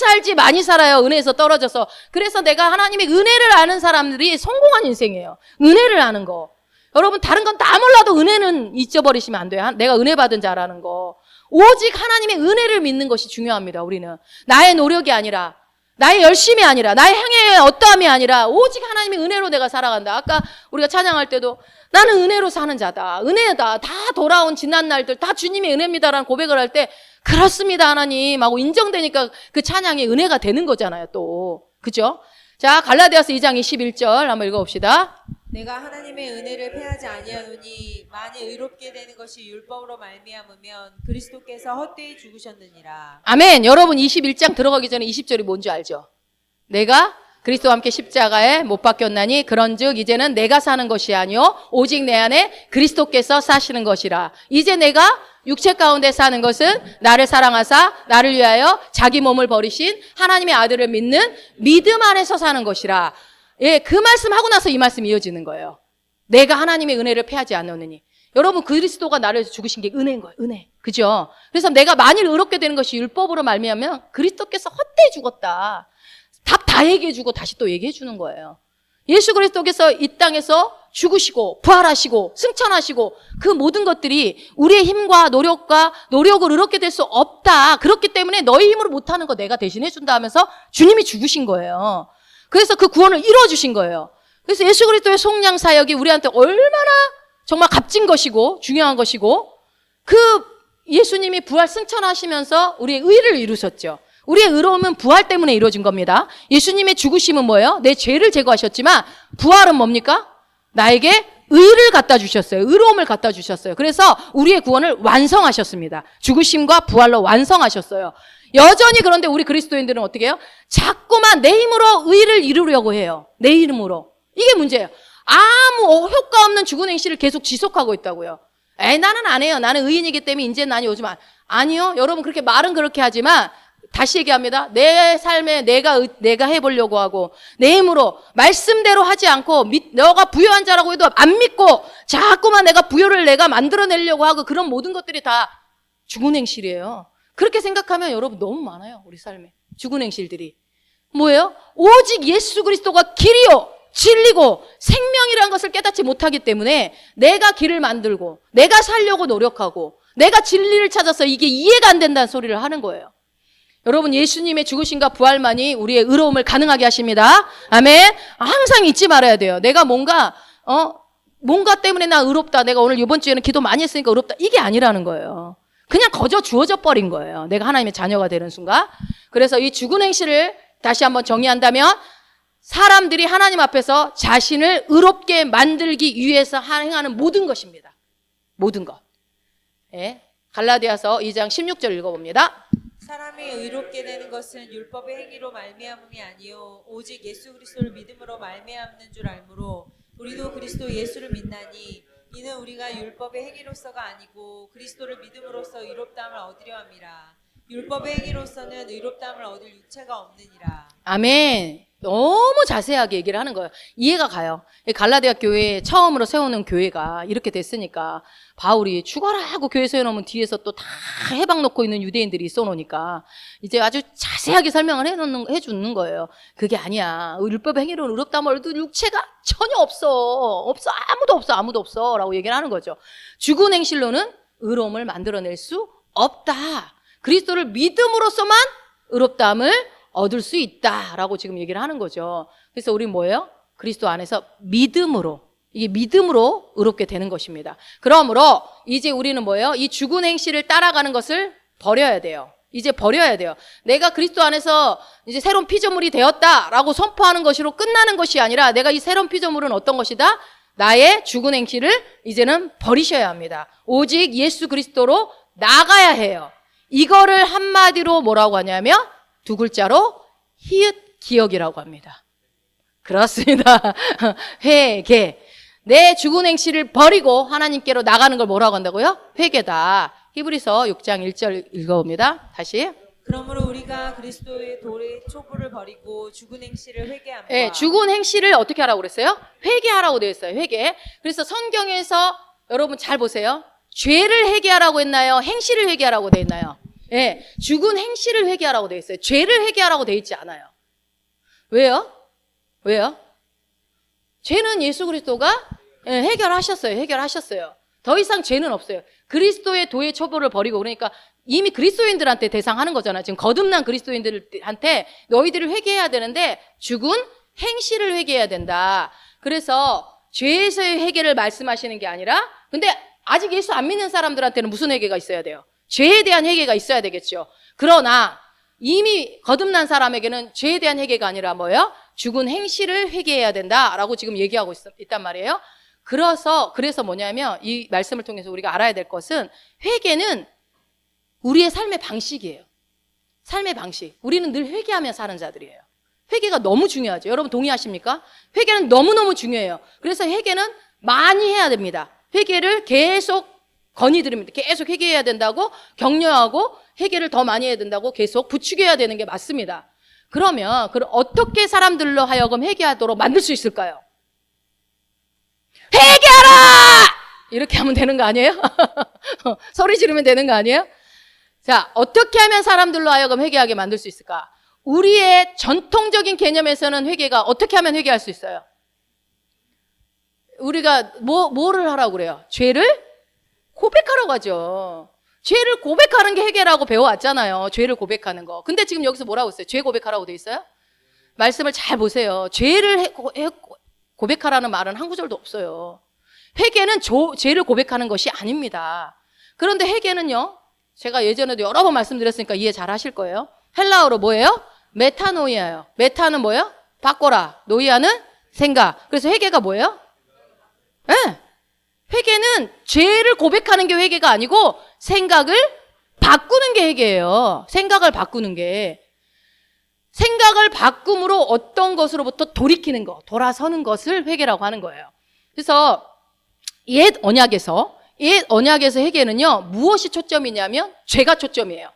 Speaker 2: 살아요. 은혜에서 떨어져서. 그래서 내가 하나님의 은혜를 아는 사람들이 성공한 인생이에요. 은혜를 아는 거. 여러분 다른 건 다 몰라도 은혜는 잊어버리시면 안 돼요. 내가 은혜 받은 자라는 거. 오직 하나님의 은혜를 믿는 것이 중요합니다. 우리는 나의 노력이 아니라 나의 열심이 아니라, 나의 행위의 어떠함이 아니라 오직 하나님의 은혜로 내가 살아간다. 아까 우리가 찬양할 때도 나는 은혜로 사는 자다. 은혜다. 다 돌아온 지난 날들 다 주님의 은혜입니다라는 고백을 할 때 그렇습니다 하나님 하고 인정되니까 그 찬양이 은혜가 되는 거잖아요 또. 그죠? 자, 갈라디아서 2장 21절 한번 읽어봅시다.
Speaker 1: 내가 하나님의 은혜를 패하지 아니하노니 만일 의롭게 되는 것이 율법으로 말미암으면 그리스도께서 헛되이 죽으셨느니라.
Speaker 2: 아멘. 여러분 21장 들어가기 전에 20절이 뭔지 알죠? 내가 그리스도와 함께 십자가에 못 박혔나니 그런즉 이제는 내가 사는 것이 아니요 오직 내 안에 그리스도께서 사시는 것이라. 이제 내가 육체 가운데 사는 것은 나를 사랑하사 나를 위하여 자기 몸을 버리신 하나님의 아들을 믿는 믿음 안에서 사는 것이라. 예, 그 말씀 하고 나서 이 말씀이 이어지는 거예요. 내가 하나님의 은혜를 패하지 않으니. 여러분 그리스도가 나를 죽으신 게 은혜인 거예요. 은혜. 그죠? 그래서 내가 만일 의롭게 되는 것이 율법으로 말미암으면 그리스도께서 헛되이 죽었다. 답 다 얘기해 주고 다시 또 얘기해 주는 거예요. 예수 그리스도께서 이 땅에서 죽으시고 부활하시고 승천하시고 그 모든 것들이 우리의 힘과 노력을 의롭게 될 수 없다. 그렇기 때문에 너희 힘으로 못하는 거 내가 대신해 준다 하면서 주님이 죽으신 거예요. 그래서 그 구원을 이루어주신 거예요. 그래서 예수 그리스도의 속량 사역이 우리한테 얼마나 정말 값진 것이고 중요한 것이고 그 예수님이 부활 승천하시면서 우리의 의를 이루셨죠. 우리의 의로움은 부활 때문에 이루어진 겁니다. 예수님의 죽으심은 뭐예요? 내 죄를 제거하셨지만 부활은 뭡니까? 나에게 의를 갖다 주셨어요. 의로움을 갖다 주셨어요. 그래서 우리의 구원을 완성하셨습니다. 죽으심과 부활로 완성하셨어요. 여전히 그런데 우리 그리스도인들은 어떻게 해요? 자꾸만 내 힘으로 의를 이루려고 해요. 내 이름으로. 이게 문제예요. 아무 효과 없는 죽은 행실을 계속 지속하고 있다고요. 나는 안 해요. 나는 의인이기 때문에 이제 난 요즘 아니요. 여러분 그렇게 말은 그렇게 하지만 다시 얘기합니다. 내 삶에 내가 해보려고 하고 내 힘으로 말씀대로 하지 않고 너가 부요한 자라고 해도 안 믿고 자꾸만 내가 부요를 내가 만들어내려고 하고 그런 모든 것들이 다 죽은 행실이에요. 그렇게 생각하면 여러분 너무 많아요. 우리 삶에 죽은 행실들이 뭐예요? 오직 예수 그리스도가 길이요 진리고 생명이라는 것을 깨닫지 못하기 때문에 내가 길을 만들고 내가 살려고 노력하고 내가 진리를 찾아서 이게 이해가 안 된다는 소리를 하는 거예요. 여러분 예수님의 죽으심과 부활만이 우리의 의로움을 가능하게 하십니다. 아멘. 항상 잊지 말아야 돼요. 내가 뭔가 때문에 나 의롭다. 내가 오늘 이번 주에는 기도 많이 했으니까 의롭다. 이게 아니라는 거예요. 그냥 거저 주어져 버린 거예요. 내가 하나님의 자녀가 되는 순간. 그래서 이 죽은 행실을 다시 한번 정의한다면 사람들이 하나님 앞에서 자신을 의롭게 만들기 위해서 행하는 모든 것입니다. 모든 것. 예. 갈라디아서 2장 16절 읽어봅니다.
Speaker 1: 사람이 의롭게 되는 것은 율법의 행위로 말미암음이 아니요 오직 예수 그리스도를 믿음으로 말미암는 줄 알므로 우리도 그리스도 예수를 믿나니 이는 우리가 율법의 행위로서가 아니고 그리스도를 믿음으로써 의롭다함을 얻으려 함이라. 율법의 행위로서는 의롭다함을 얻을 육체가 없느니라. 아멘.
Speaker 2: 너무 자세하게 얘기를 하는 거예요. 이해가 가요. 갈라디아 교회 처음으로 세우는 교회가 이렇게 됐으니까 바울이 죽어라 하고 교회 세워놓으면 뒤에서 또 다 해방 놓고 있는 유대인들이 있어 놓으니까 이제 아주 자세하게 설명을 해주는 거예요. 그게 아니야. 율법 행위로는 의롭다함을 얻을 육체가 전혀 없어. 아무도 없어 라고 얘기를 하는 거죠. 죽은 행실로는 의로움을 만들어낼 수 없다. 그리스도를 믿음으로써만 의롭다함을 얻을 수 있다라고 지금 얘기를 하는 거죠. 그래서 우리 뭐예요? 그리스도 안에서 믿음으로, 이게 믿음으로 의롭게 되는 것입니다. 그러므로 이제 우리는 뭐예요? 이 죽은 행실을 따라가는 것을 버려야 돼요. 이제 버려야 돼요. 내가 그리스도 안에서 이제 새로운 피조물이 되었다라고 선포하는 것으로 끝나는 것이 아니라 내가 이 새로운 피조물은 어떤 것이다? 나의 죽은 행실을 이제는 버리셔야 합니다. 오직 예수 그리스도로 나가야 해요. 이거를 한마디로 뭐라고 하냐면 두 글자로 히읗 기억이라고 합니다. 그렇습니다. 회개. 내 죽은 행실을 버리고 하나님께로 나가는 걸 뭐라고 한다고요? 회개다. 히브리서 6장 1절 읽어봅니다. 다시.
Speaker 1: 그러므로 우리가 그리스도의 도의 촉구를 버리고 죽은 행실을 회개함과
Speaker 2: 네, 죽은 행실을 어떻게 하라고 그랬어요? 회개하라고 되어 있어요. 회개. 그래서 성경에서 여러분 잘 보세요. 죄를 회개하라고 했나요? 행실을 회개하라고 되어 있나요? 예, 죽은 행실을 회개하라고 되어 있어요. 죄를 회개하라고 되어 있지 않아요. 왜요? 죄는 예수 그리스도가 해결하셨어요. 더 이상 죄는 없어요. 그리스도의 도의 첩보를 버리고 그러니까 이미 그리스도인들한테 대상하는 거잖아. 지금 거듭난 그리스도인들한테 너희들을 회개해야 되는데 죽은 행실을 회개해야 된다. 그래서 죄에서의 회개를 말씀하시는 게 아니라, 근데 아직 예수 안 믿는 사람들한테는 무슨 회개가 있어야 돼요? 죄에 대한 회개가 있어야 되겠죠. 그러나 이미 거듭난 사람에게는 죄에 대한 회개가 아니라 뭐예요? 죽은 행실을 회개해야 된다라고 지금 얘기하고 있단 말이에요. 그래서 뭐냐면 이 말씀을 통해서 우리가 알아야 될 것은 회개는 우리의 삶의 방식이에요. 삶의 방식. 우리는 늘 회개하며 사는 자들이에요. 회개가 너무 중요하죠. 여러분 동의하십니까? 회개는 너무너무 중요해요. 그래서 회개는 많이 해야 됩니다. 회개를 계속 건의드립니다. 계속 회개해야 된다고 격려하고 회개를 더 많이 해야 된다고 계속 부추겨야 되는 게 맞습니다. 그러면 어떻게 사람들로 하여금 회개하도록 만들 수 있을까요? 회개하라! 이렇게 하면 되는 거 아니에요? 소리 지르면 되는 거 아니에요? 자, 어떻게 하면 사람들로 하여금 회개하게 만들 수 있을까? 우리의 전통적인 개념에서는 회개가 어떻게 하면 회개할 수 있어요? 우리가 뭐를 하라고 그래요? 죄를 고백하라고 하죠. 죄를 고백하는 게 회개라고 배워왔잖아요. 죄를 고백하는 거. 근데 지금 여기서 뭐라고 했어요? 죄 고백하라고 돼 있어요? 말씀을 잘 보세요. 죄를 고백하라는 말은 한 구절도 없어요. 회개는 죄를 고백하는 것이 아닙니다. 그런데 회개는요, 제가 예전에도 여러 번 말씀드렸으니까 이해 잘 하실 거예요. 헬라어로 뭐예요? 메타노이아예요. 메타는 뭐예요? 바꿔라. 노이아는 생각. 그래서 회개가 뭐예요? 네. 회개는 죄를 고백하는 게 회개가 아니고 생각을 바꾸는 게 회개예요. 생각을 바꾸는 게. 생각을 바꿈으로 어떤 것으로부터 돌이키는 것, 돌아서는 것을 회개라고 하는 거예요. 그래서 옛 언약에서 회개는요, 무엇이 초점이냐면 죄가 초점이에요.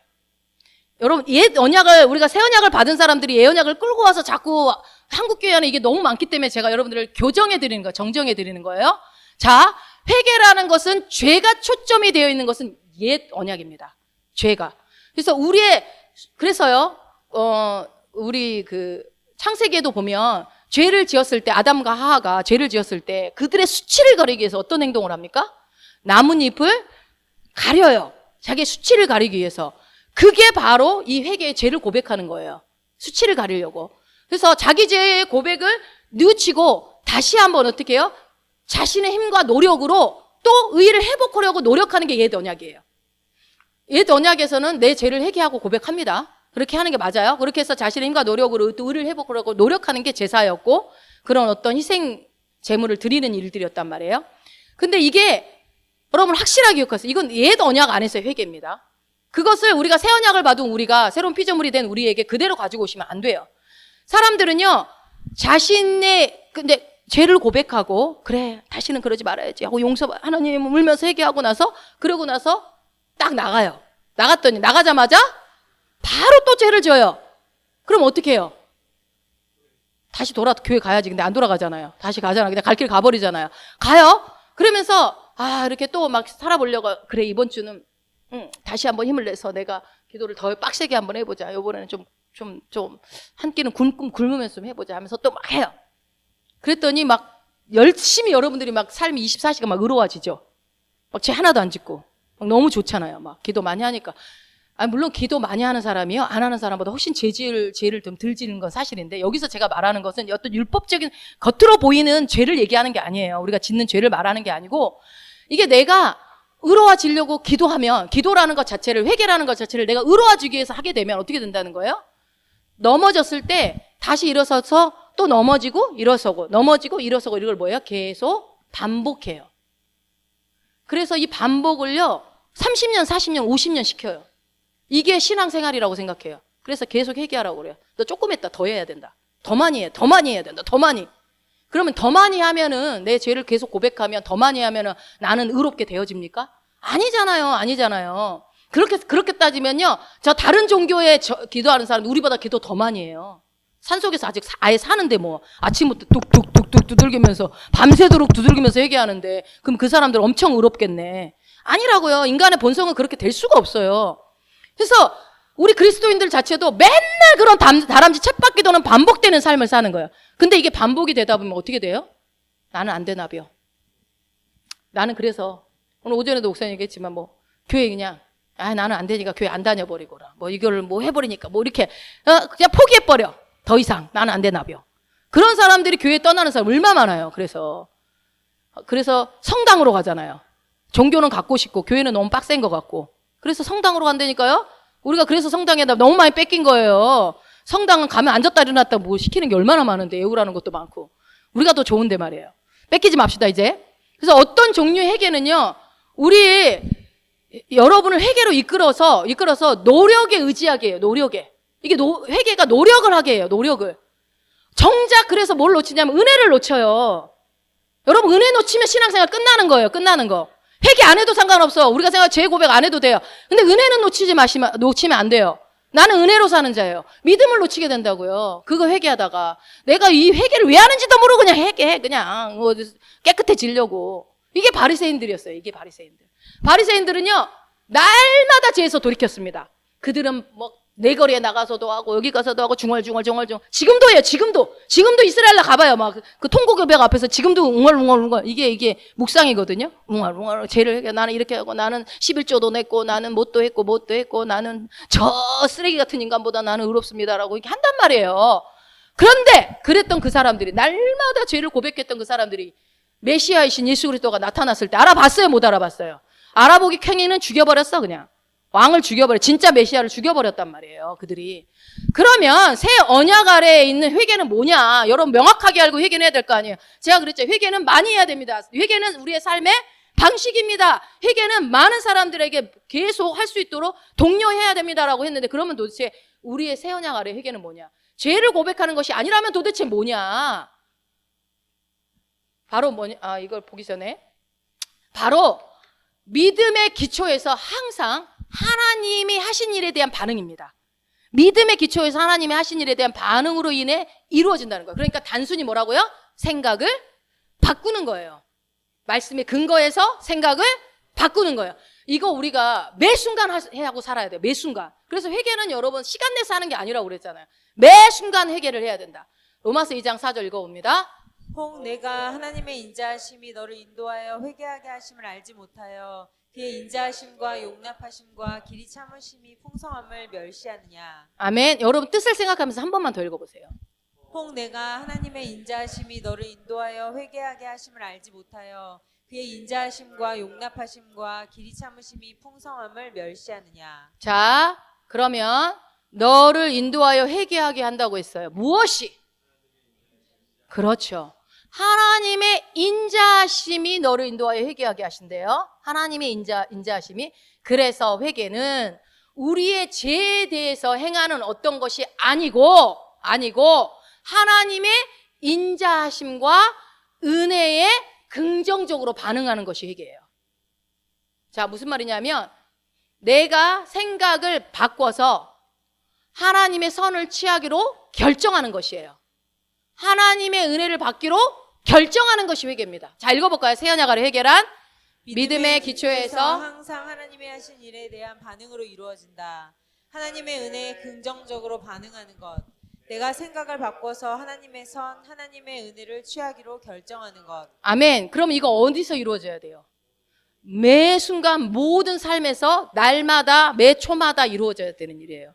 Speaker 2: 여러분, 옛 언약을, 우리가 새 언약을 받은 사람들이 옛 언약을 끌고 와서 자꾸 한국 교회 안에 이게 너무 많기 때문에 제가 여러분들을 교정해 드리는 거예요. 정정해 드리는 거예요. 자, 회개라는 것은 죄가 초점이 되어 있는 것은 옛 언약입니다. 죄가. 그래서요, 우리 창세기에도 보면 죄를 지었을 때, 아담과 하하가 죄를 지었을 때 그들의 수치를 가리기 위해서 어떤 행동을 합니까? 나뭇잎을 가려요. 자기의 수치를 가리기 위해서. 그게 바로 이 회개의 죄를 고백하는 거예요. 수치를 가리려고. 그래서 자기 죄의 고백을 뉘우치고 다시 한번 어떻게 해요? 자신의 힘과 노력으로 또 의의를 회복하려고 노력하는 게 옛 언약이에요. 옛 언약에서는 내 죄를 회개하고 고백합니다. 그렇게 하는 게 맞아요. 그렇게 해서 자신의 힘과 노력으로 또 의의를 회복하려고 노력하는 게 제사였고, 그런 어떤 희생 제물을 드리는 일들이었단 말이에요. 근데 이게 여러분 확실하게 기억하세요. 이건 옛 언약 안에서의 회개입니다. 그것을 우리가 새 언약을 받은 우리가, 새로운 피조물이 된 우리에게 그대로 가지고 오시면 안 돼요. 사람들은요, 근데 죄를 고백하고, 그래, 다시는 그러지 말아야지 하고 하나님 울면서 회개하고 나서, 그러고 나서 딱 나가요. 나갔더니, 나가자마자 바로 또 죄를 지어요. 그럼 어떻게 해요? 다시 교회 가야지. 근데 안 돌아가잖아요. 다시 가잖아요. 그냥 갈 길 가버리잖아요. 가요? 그러면서, 이렇게 또 막 살아보려고, 그래, 이번 주는, 다시 한번 힘을 내서 내가 기도를 더 빡세게 한번 해보자. 이번에는 한 끼는 굶으면서 좀 해보자 하면서 또 막 해요. 그랬더니 막 열심히 여러분들이 막 삶이 24시간 막 의로워지죠. 막 죄 하나도 안 짓고. 막 너무 좋잖아요. 막 기도 많이 하니까. 물론 기도 많이 하는 사람이요, 안 하는 사람보다 훨씬 죄를 좀 덜 지는 건 사실인데, 여기서 제가 말하는 것은 어떤 율법적인 겉으로 보이는 죄를 얘기하는 게 아니에요. 우리가 짓는 죄를 말하는 게 아니고, 이게 내가 의로워지려고 기도라는 것 자체를, 회개라는 것 자체를 내가 의로워지기 위해서 하게 되면 어떻게 된다는 거예요? 넘어졌을 때 다시 일어서서 또 넘어지고 일어서고 넘어지고 일어서고, 이걸 뭐예요? 계속 반복해요. 그래서 이 반복을요 30년, 40년, 50년 시켜요. 이게 신앙생활이라고 생각해요. 그래서 계속 회개하라고 그래요. 너 조금 했다 더 해야 된다. 더 많이 해야 된다. 더 많이. 그러면 더 많이 하면은, 내 죄를 계속 고백하면 더 많이 하면은 나는 의롭게 되어집니까? 아니잖아요. 그렇게 따지면요, 저 다른 종교에 기도하는 사람 우리보다 기도 더 많이 해요. 산속에서 아예 사는데 뭐 아침부터 뚝뚝뚝뚝 두들기면서 밤새도록 두들기면서 회개하는데, 그럼 그 사람들 엄청 의롭겠네. 아니라고요. 인간의 본성은 그렇게 될 수가 없어요. 그래서 우리 그리스도인들 자체도 맨날 그런 다람쥐 쳇바퀴 기도는 반복되는 삶을 사는 거예요. 근데 이게 반복이 되다 보면 어떻게 돼요? 나는 안 되나 봐요. 나는 그래서 오늘 오전에도 목사님 얘기했지만, 뭐 교회 그냥 아, 나는 안 되니까 교회 안 다녀버리거라. 뭐 이거를 뭐 해버리니까 뭐 이렇게 그냥 포기해버려. 더 이상 나는 안 되나벼. 그런 사람들이 교회 떠나는 사람 얼마나 많아요. 그래서 성당으로 가잖아요. 종교는 갖고 싶고 교회는 너무 빡센 것 같고. 그래서 성당으로 간다니까요. 우리가 그래서 성당에다 너무 많이 뺏긴 거예요. 성당은 가면 앉았다 일어났다 뭐 시키는 게 얼마나 많은데 애우라는 것도 많고. 우리가 더 좋은데 말이에요. 뺏기지 맙시다 이제. 그래서 어떤 종류의 회개는요. 우리 여러분을 회개로 이끌어서 노력에 의지하게 해요. 노력에. 이게 회개가 노력을 하게 해요. 노력을. 정작 그래서 뭘 놓치냐면 은혜를 놓쳐요. 여러분 은혜 놓치면 신앙생활 끝나는 거예요. 끝나는 거. 회개 안 해도 상관없어. 우리가 생각 죄 고백 안 해도 돼요. 근데 은혜는 놓치면 안 돼요. 나는 은혜로 사는 자예요. 믿음을 놓치게 된다고요. 그거 회개하다가 내가 이 회개를 왜 하는지도 모르고 그냥 회개해. 그냥 깨끗해지려고. 이게 바리새인들이었어요. 이게 바리새인들. 바리새인들은요. 날마다 죄에서 돌이켰습니다. 그들은 뭐 내거리에 나가서도 하고 여기 가서도 하고 중얼중얼 지금도 해요. 지금도 이스라엘로 가봐요. 막 그 통곡의 앞에서 지금도 웅얼 이게 묵상이거든요. 웅얼 죄를 나는 이렇게 하고 나는 11조도 냈고 나는 뭣도 했고 나는 저 쓰레기 같은 인간보다 나는 의롭습니다라고 이렇게 한단 말이에요. 그런데 그랬던 그 사람들이 날마다 죄를 고백했던 그 사람들이 메시아이신 예수 그리스도가 나타났을 때 알아봤어요? 못 알아봤어요? 알아보기 캥이는 죽여버렸어. 그냥 왕을 죽여버려. 진짜 메시아를 죽여버렸단 말이에요. 그들이. 그러면 새 언약 아래에 있는 회개는 뭐냐? 여러분 명확하게 알고 회개는 해야 될 거 아니에요. 제가 그랬죠. 회개는 많이 해야 됩니다. 회개는 우리의 삶의 방식입니다. 회개는 많은 사람들에게 계속 할 수 있도록 독려해야 됩니다라고 했는데 그러면 도대체 우리의 새 언약 아래 회개는 뭐냐? 죄를 고백하는 것이 아니라면 도대체 뭐냐? 바로 뭐냐? 이걸 보기 전에 바로 믿음의 기초에서 항상 하나님이 하신 일에 대한 반응입니다. 믿음의 기초에서 하나님이 하신 일에 대한 반응으로 인해 이루어진다는 거예요. 그러니까 단순히 뭐라고요? 생각을 바꾸는 거예요. 말씀의 근거에서 생각을 바꾸는 거예요. 이거 우리가 매 순간 하고 살아야 돼요. 매 순간. 그래서 회개는 여러분 시간 내서 하는 게 아니라고 그랬잖아요. 매 순간 회개를 해야 된다. 로마서 2장 4절 읽어봅니다.
Speaker 1: 혹 내가 하나님의 인자하심이 너를 인도하여 회개하게 하심을 알지 못하여 그의 인자하심과 용납하심과 길이 참으심이 풍성함을 멸시하느냐.
Speaker 2: 아멘. 여러분 뜻을 생각하면서 한 번만 더 읽어보세요.
Speaker 1: 혹 내가 하나님의 인자하심이 너를 인도하여 회개하게 하심을 알지 못하여 그의 인자하심과 용납하심과 길이 참으심이 풍성함을 멸시하느냐.
Speaker 2: 자, 그러면 너를 인도하여 회개하게 한다고 했어요. 무엇이? 그렇죠. 하나님의 인자하심이 너를 인도하여 회개하게 하신대요. 하나님의 인자하심이. 그래서 회개는 우리의 죄에 대해서 행하는 어떤 것이 아니고 하나님의 인자하심과 은혜에 긍정적으로 반응하는 것이 회개예요. 자, 무슨 말이냐면 내가 생각을 바꿔서 하나님의 선을 취하기로 결정하는 것이에요. 하나님의 은혜를 받기로 결정하는 것이 회개입니다. 자, 읽어볼까요? 새 언약 아래 회개란 믿음의 기초에서
Speaker 1: 항상 하나님의 하신 일에 대한 반응으로 이루어진다. 하나님의 은혜에 긍정적으로 반응하는 것. 내가 생각을 바꿔서 하나님의 선, 하나님의 은혜를 취하기로 결정하는 것.
Speaker 2: 아멘. 그럼 이거 어디서 이루어져야 돼요? 매 순간 모든 삶에서 날마다 매 초마다 이루어져야 되는 일이에요.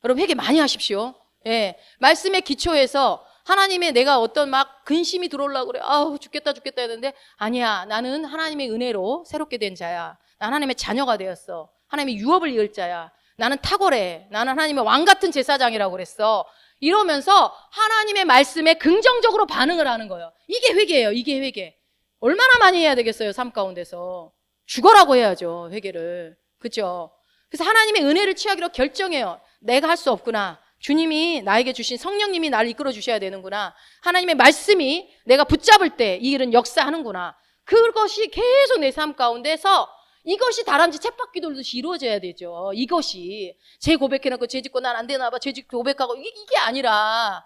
Speaker 2: 여러분 회개 많이 하십시오. 예, 말씀의 기초에서 하나님의 내가 어떤 막 근심이 들어오려고 그래. 아우 죽겠다 했는데 아니야. 나는 하나님의 은혜로 새롭게 된 자야. 난 하나님의 자녀가 되었어. 하나님의 유업을 이을 자야. 나는 탁월해. 나는 하나님의 왕 같은 제사장이라고 그랬어. 이러면서 하나님의 말씀에 긍정적으로 반응을 하는 거예요. 이게 회개예요. 이게 회개. 얼마나 많이 해야 되겠어요. 삶 가운데서. 죽어라고 해야죠. 회개를. 그렇죠? 그래서 하나님의 은혜를 취하기로 결정해요. 내가 할 수 없구나. 주님이 나에게 주신 성령님이 나를 이끌어 주셔야 되는구나. 하나님의 말씀이 내가 붙잡을 때 이 일은 역사하는구나. 그것이 계속 내 삶 가운데서 이것이 다람쥐 쳇바퀴 돌듯이 이루어져야 되죠. 이것이 죄 고백해놓고 죄 짓고 난 안 되나 봐. 죄 짓고 고백하고 이게 아니라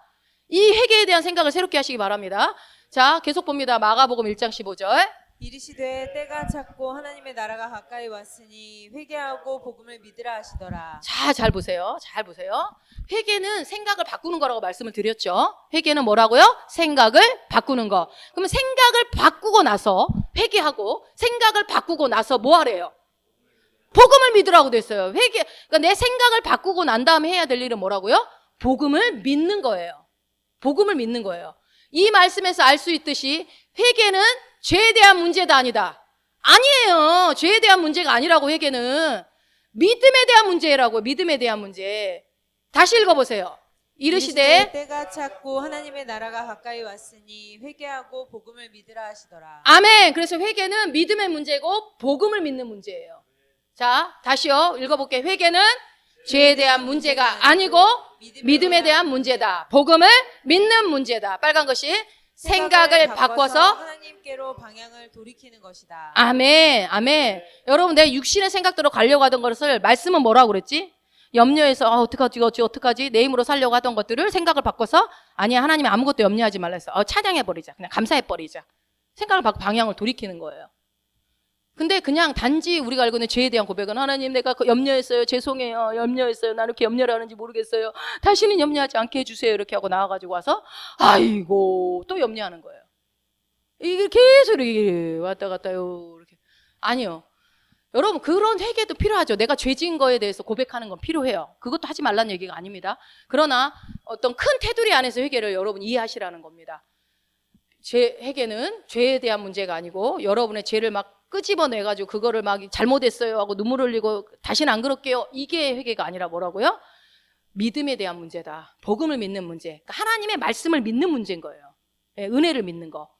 Speaker 2: 이 회개에 대한 생각을 새롭게 하시기 바랍니다. 자, 계속 봅니다. 마가복음 1장 15절.
Speaker 1: 이르시되 때가 찼고 하나님의 나라가 가까이 왔으니 회개하고 복음을 믿으라 하시더라.
Speaker 2: 자, 잘 보세요. 회개는 생각을 바꾸는 거라고 말씀을 드렸죠. 회개는 뭐라고요? 생각을 바꾸는 거. 그러면 생각을 바꾸고 나서 회개하고 생각을 바꾸고 나서 뭐 하래요? 복음을 믿으라고 됐어요. 그러니까 내 생각을 바꾸고 난 다음에 해야 될 일은 뭐라고요? 복음을 믿는 거예요. 복음을 믿는 거예요. 이 말씀에서 알 수 있듯이 회개는 죄에 대한 문제다 아니다. 아니에요. 죄에 대한 문제가 아니라고. 회개는 믿음에 대한 문제라고요. 믿음에 대한 문제. 다시 읽어보세요. 이르시되
Speaker 1: 때가 찼고 하나님의 나라가 가까이 왔으니 회개하고 복음을 믿으라 하시더라.
Speaker 2: 아멘. 그래서 회개는 믿음의 문제고 복음을 믿는 문제예요. 자, 다시요. 읽어볼게요. 회개는 죄에 대한 문제가 아니고 믿음에 대한 문제다. 복음을 믿는 문제다. 빨간 것이 생각을 바꿔서
Speaker 1: 하나님께로 방향을 돌이키는 것이다.
Speaker 2: 아멘. 아멘. 여러분, 내 육신의 생각대로 가려고 하던 것을 말씀은 뭐라고 그랬지? 염려해서 어떡하지? 내 힘으로 살려고 하던 것들을 생각을 바꿔서 아니야, 하나님이 아무것도 염려하지 말라 해서 찬양해버리자. 그냥 감사해버리자. 생각을 바꿔 방향을 돌이키는 거예요. 근데 그냥 단지 우리가 알고 있는 죄에 대한 고백은 하나님 내가 염려했어요. 죄송해요. 염려했어요. 나는 이렇게 염려를 하는지 모르겠어요. 다시는 염려하지 않게 해주세요. 이렇게 하고 나와가지고 와서 아이고 또 염려하는 거예요. 이게 계속 이렇게 왔다 갔다요. 이렇게. 아니요. 여러분 그런 회개도 필요하죠. 내가 죄 지은 거에 대해서 고백하는 건 필요해요. 그것도 하지 말라는 얘기가 아닙니다. 그러나 어떤 큰 테두리 안에서 회개를 여러분 이해하시라는 겁니다. 회개는 죄에 대한 문제가 아니고 여러분의 죄를 막 끄집어내가지고 그거를 막 잘못했어요 하고 눈물 흘리고 다시는 안 그럴게요. 이게 회개가 아니라 뭐라고요? 믿음에 대한 문제다. 복음을 믿는 문제. 그러니까 하나님의 말씀을 믿는 문제인 거예요. 네, 은혜를 믿는 거.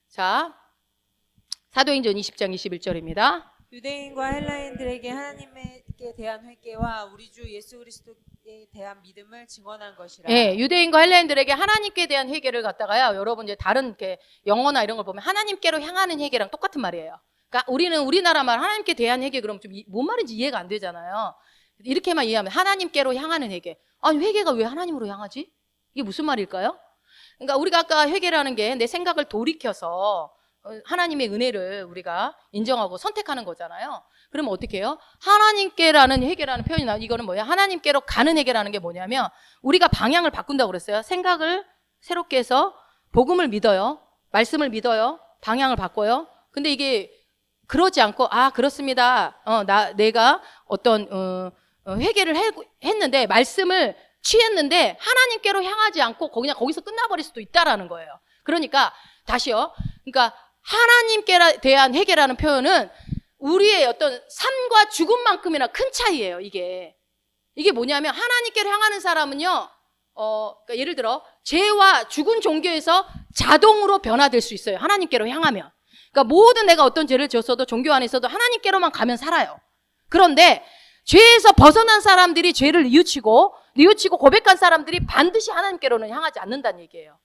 Speaker 2: 자, 사도행전 20장 21절입니다.
Speaker 1: 유대인과 헬라인들에게 하나님께 대한 회개와 우리 주 예수 그리스도에 대한 믿음을 증언한 것이라.
Speaker 2: 예, 유대인과 헬라인들에게 하나님께 대한 회개를 갖다가요. 여러분 이제 다른 이렇게 영어나 이런 걸 보면 하나님께로 향하는 회개랑 똑같은 말이에요. 그러니까 우리는 우리나라 말 하나님께 대한 회개 그러면 좀 뭔 말인지 이해가 안 되잖아요. 이렇게만 이해하면 하나님께로 향하는 회개. 아니 회개가 왜 하나님으로 향하지? 이게 무슨 말일까요? 그러니까 우리가 아까 회개라는 게 내 생각을 돌이켜서 하나님의 은혜를 우리가 인정하고 선택하는 거잖아요. 그러면 어떻게 해요? 하나님께라는 회개라는 표현이 나와. 이거는 뭐야? 하나님께로 가는 회개라는 게 뭐냐면 우리가 방향을 바꾼다고 그랬어요. 생각을 새롭게 해서 복음을 믿어요. 말씀을 믿어요. 방향을 바꿔요. 근데 이게 그러지 않고 그렇습니다. 내가 어떤 회개를 했는데 말씀을 취했는데 하나님께로 향하지 않고 그냥 거기서 끝나버릴 수도 있다라는 거예요. 그러니까 다시요. 그러니까 하나님께 대한 회개라는 표현은 우리의 어떤 삶과 죽음만큼이나 큰 차이예요. 이게 뭐냐면 하나님께로 향하는 사람은요. 그러니까 예를 들어 죄와 죽은 종교에서 자동으로 변화될 수 있어요. 하나님께로 향하면. 그러니까 모든 내가 어떤 죄를 지었어도 종교 안에서도 하나님께로만 가면 살아요. 그런데 죄에서 벗어난 사람들이 죄를 뉘우치고 고백한 사람들이 반드시 하나님께로는 향하지 않는다는 얘기예요.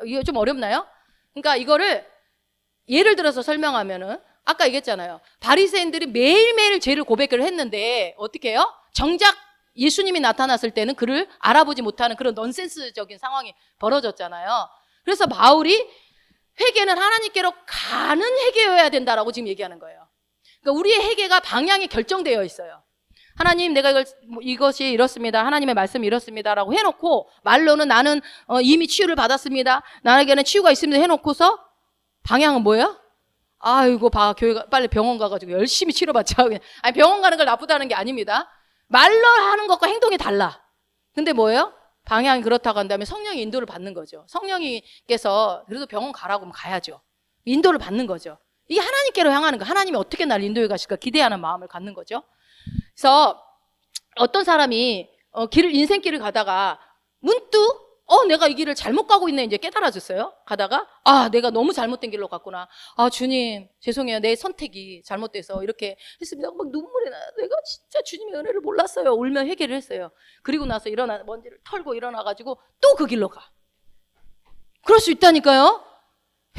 Speaker 2: 이거 좀 어렵나요? 그러니까 이거를 예를 들어서 설명하면은 아까 얘기했잖아요. 바리새인들이 매일매일 죄를 고백을 했는데 어떻게 해요? 정작 예수님이 나타났을 때는 그를 알아보지 못하는 그런 넌센스적인 상황이 벌어졌잖아요. 그래서 바울이 회개는 하나님께로 가는 회개여야 된다라고 지금 얘기하는 거예요. 그러니까 우리의 회개가 방향이 결정되어 있어요. 하나님 내가 이것이 이렇습니다. 하나님의 말씀이 이렇습니다라고 해놓고 말로는 나는 이미 치유를 받았습니다. 나에게는 치유가 있습니다 해놓고서 방향은 뭐예요? 아이고 교회가 빨리 병원 가가지고 열심히 치료받자. 아니 병원 가는 걸 나쁘다는 게 아닙니다. 말로 하는 것과 행동이 달라. 근데 뭐예요? 방향이 그렇다고 한다면 성령의 인도를 받는 거죠. 성령님께서 그래도 병원 가라고 하면 가야죠. 인도를 받는 거죠. 이게 하나님께로 향하는 거. 하나님이 어떻게 나를 인도해 가실까 기대하는 마음을 갖는 거죠. 그래서 어떤 사람이 인생길을 가다가 문득 내가 이 길을 잘못 가고 있네 이제 깨달아졌어요. 가다가 내가 너무 잘못된 길로 갔구나. 주님 죄송해요. 내 선택이 잘못돼서 이렇게 했습니다. 막 눈물이 나요. 내가 진짜 주님의 은혜를 몰랐어요. 울며 회개를 했어요. 그리고 나서 먼지를 털고 일어나가지고 또 그 길로 가. 그럴 수 있다니까요.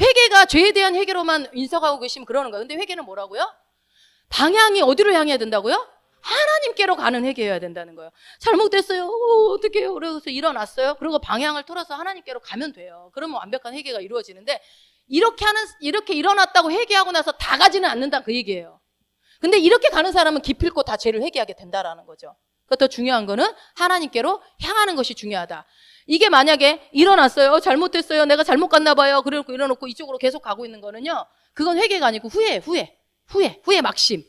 Speaker 2: 회개가 죄에 대한 회개로만 인석하고 계시면 그러는 거예요. 근데 회개는 뭐라고요? 방향이 어디로 향해야 된다고요? 하나님께로 가는 회개여야 된다는 거예요. 잘못됐어요. 어떻게 해요? 그래서 일어났어요. 그리고 방향을 틀어서 하나님께로 가면 돼요. 그러면 완벽한 회개가 이루어지는데 이렇게 일어났다고 회개하고 나서 다 가지는 않는다 그 얘기예요. 근데 이렇게 가는 사람은 기필코 다 죄를 회개하게 된다라는 거죠. 그러니까 더 중요한 거는 하나님께로 향하는 것이 중요하다. 이게 만약에 일어났어요. 잘못됐어요. 내가 잘못 갔나 봐요. 그래놓고 일어놓고 이쪽으로 계속 가고 있는 거는요. 그건 회개가 아니고 후회 막심.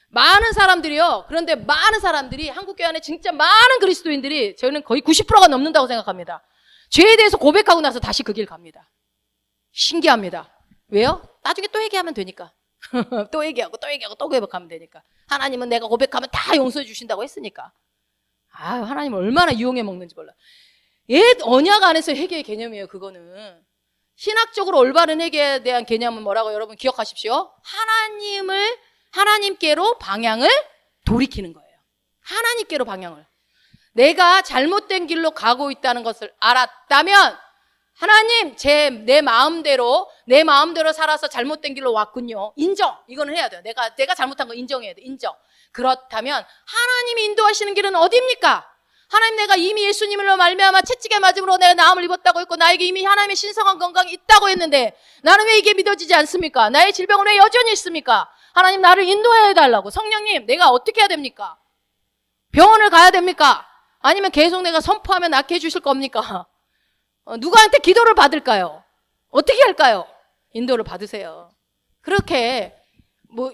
Speaker 2: 많은 사람들이요. 그런데 많은 사람들이 한국교회 안에 진짜 많은 그리스도인들이 저는 거의 90%가 넘는다고 생각합니다. 죄에 대해서 고백하고 나서 다시 그 길 갑니다. 신기합니다. 왜요? 나중에 또 얘기하면 되니까. 또 얘기하고 또 얘기하고 또 고백하면 되니까. 하나님은 내가 고백하면 다 용서해 주신다고 했으니까. 아유, 하나님 얼마나 이용해 먹는지 몰라. 옛 언약 안에서 회개의 개념이에요. 그거는 신학적으로 올바른 회개에 대한 개념은 뭐라고 여러분 기억하십시오. 하나님께로 방향을 돌이키는 거예요. 하나님께로 방향을. 내가 잘못된 길로 가고 있다는 것을 알았다면 하나님, 내 마음대로 살아서 잘못된 길로 왔군요. 인정. 이거는 해야 돼요. 내가 잘못한 거 인정해야 돼. 인정. 그렇다면 하나님이 인도하시는 길은 어디입니까? 하나님, 내가 이미 예수님으로 말미암아 채찍에 맞음으로 내가 나음을 입었다고 했고 나에게 이미 하나님의 신성한 건강이 있다고 했는데 나는 왜 이게 믿어지지 않습니까? 나의 질병은 왜 여전히 있습니까? 하나님, 나를 인도해 달라고. 성령님, 내가 어떻게 해야 됩니까? 병원을 가야 됩니까? 아니면 계속 내가 선포하면 낫게 해주실 겁니까? 누구한테 기도를 받을까요? 어떻게 할까요? 인도를 받으세요. 그렇게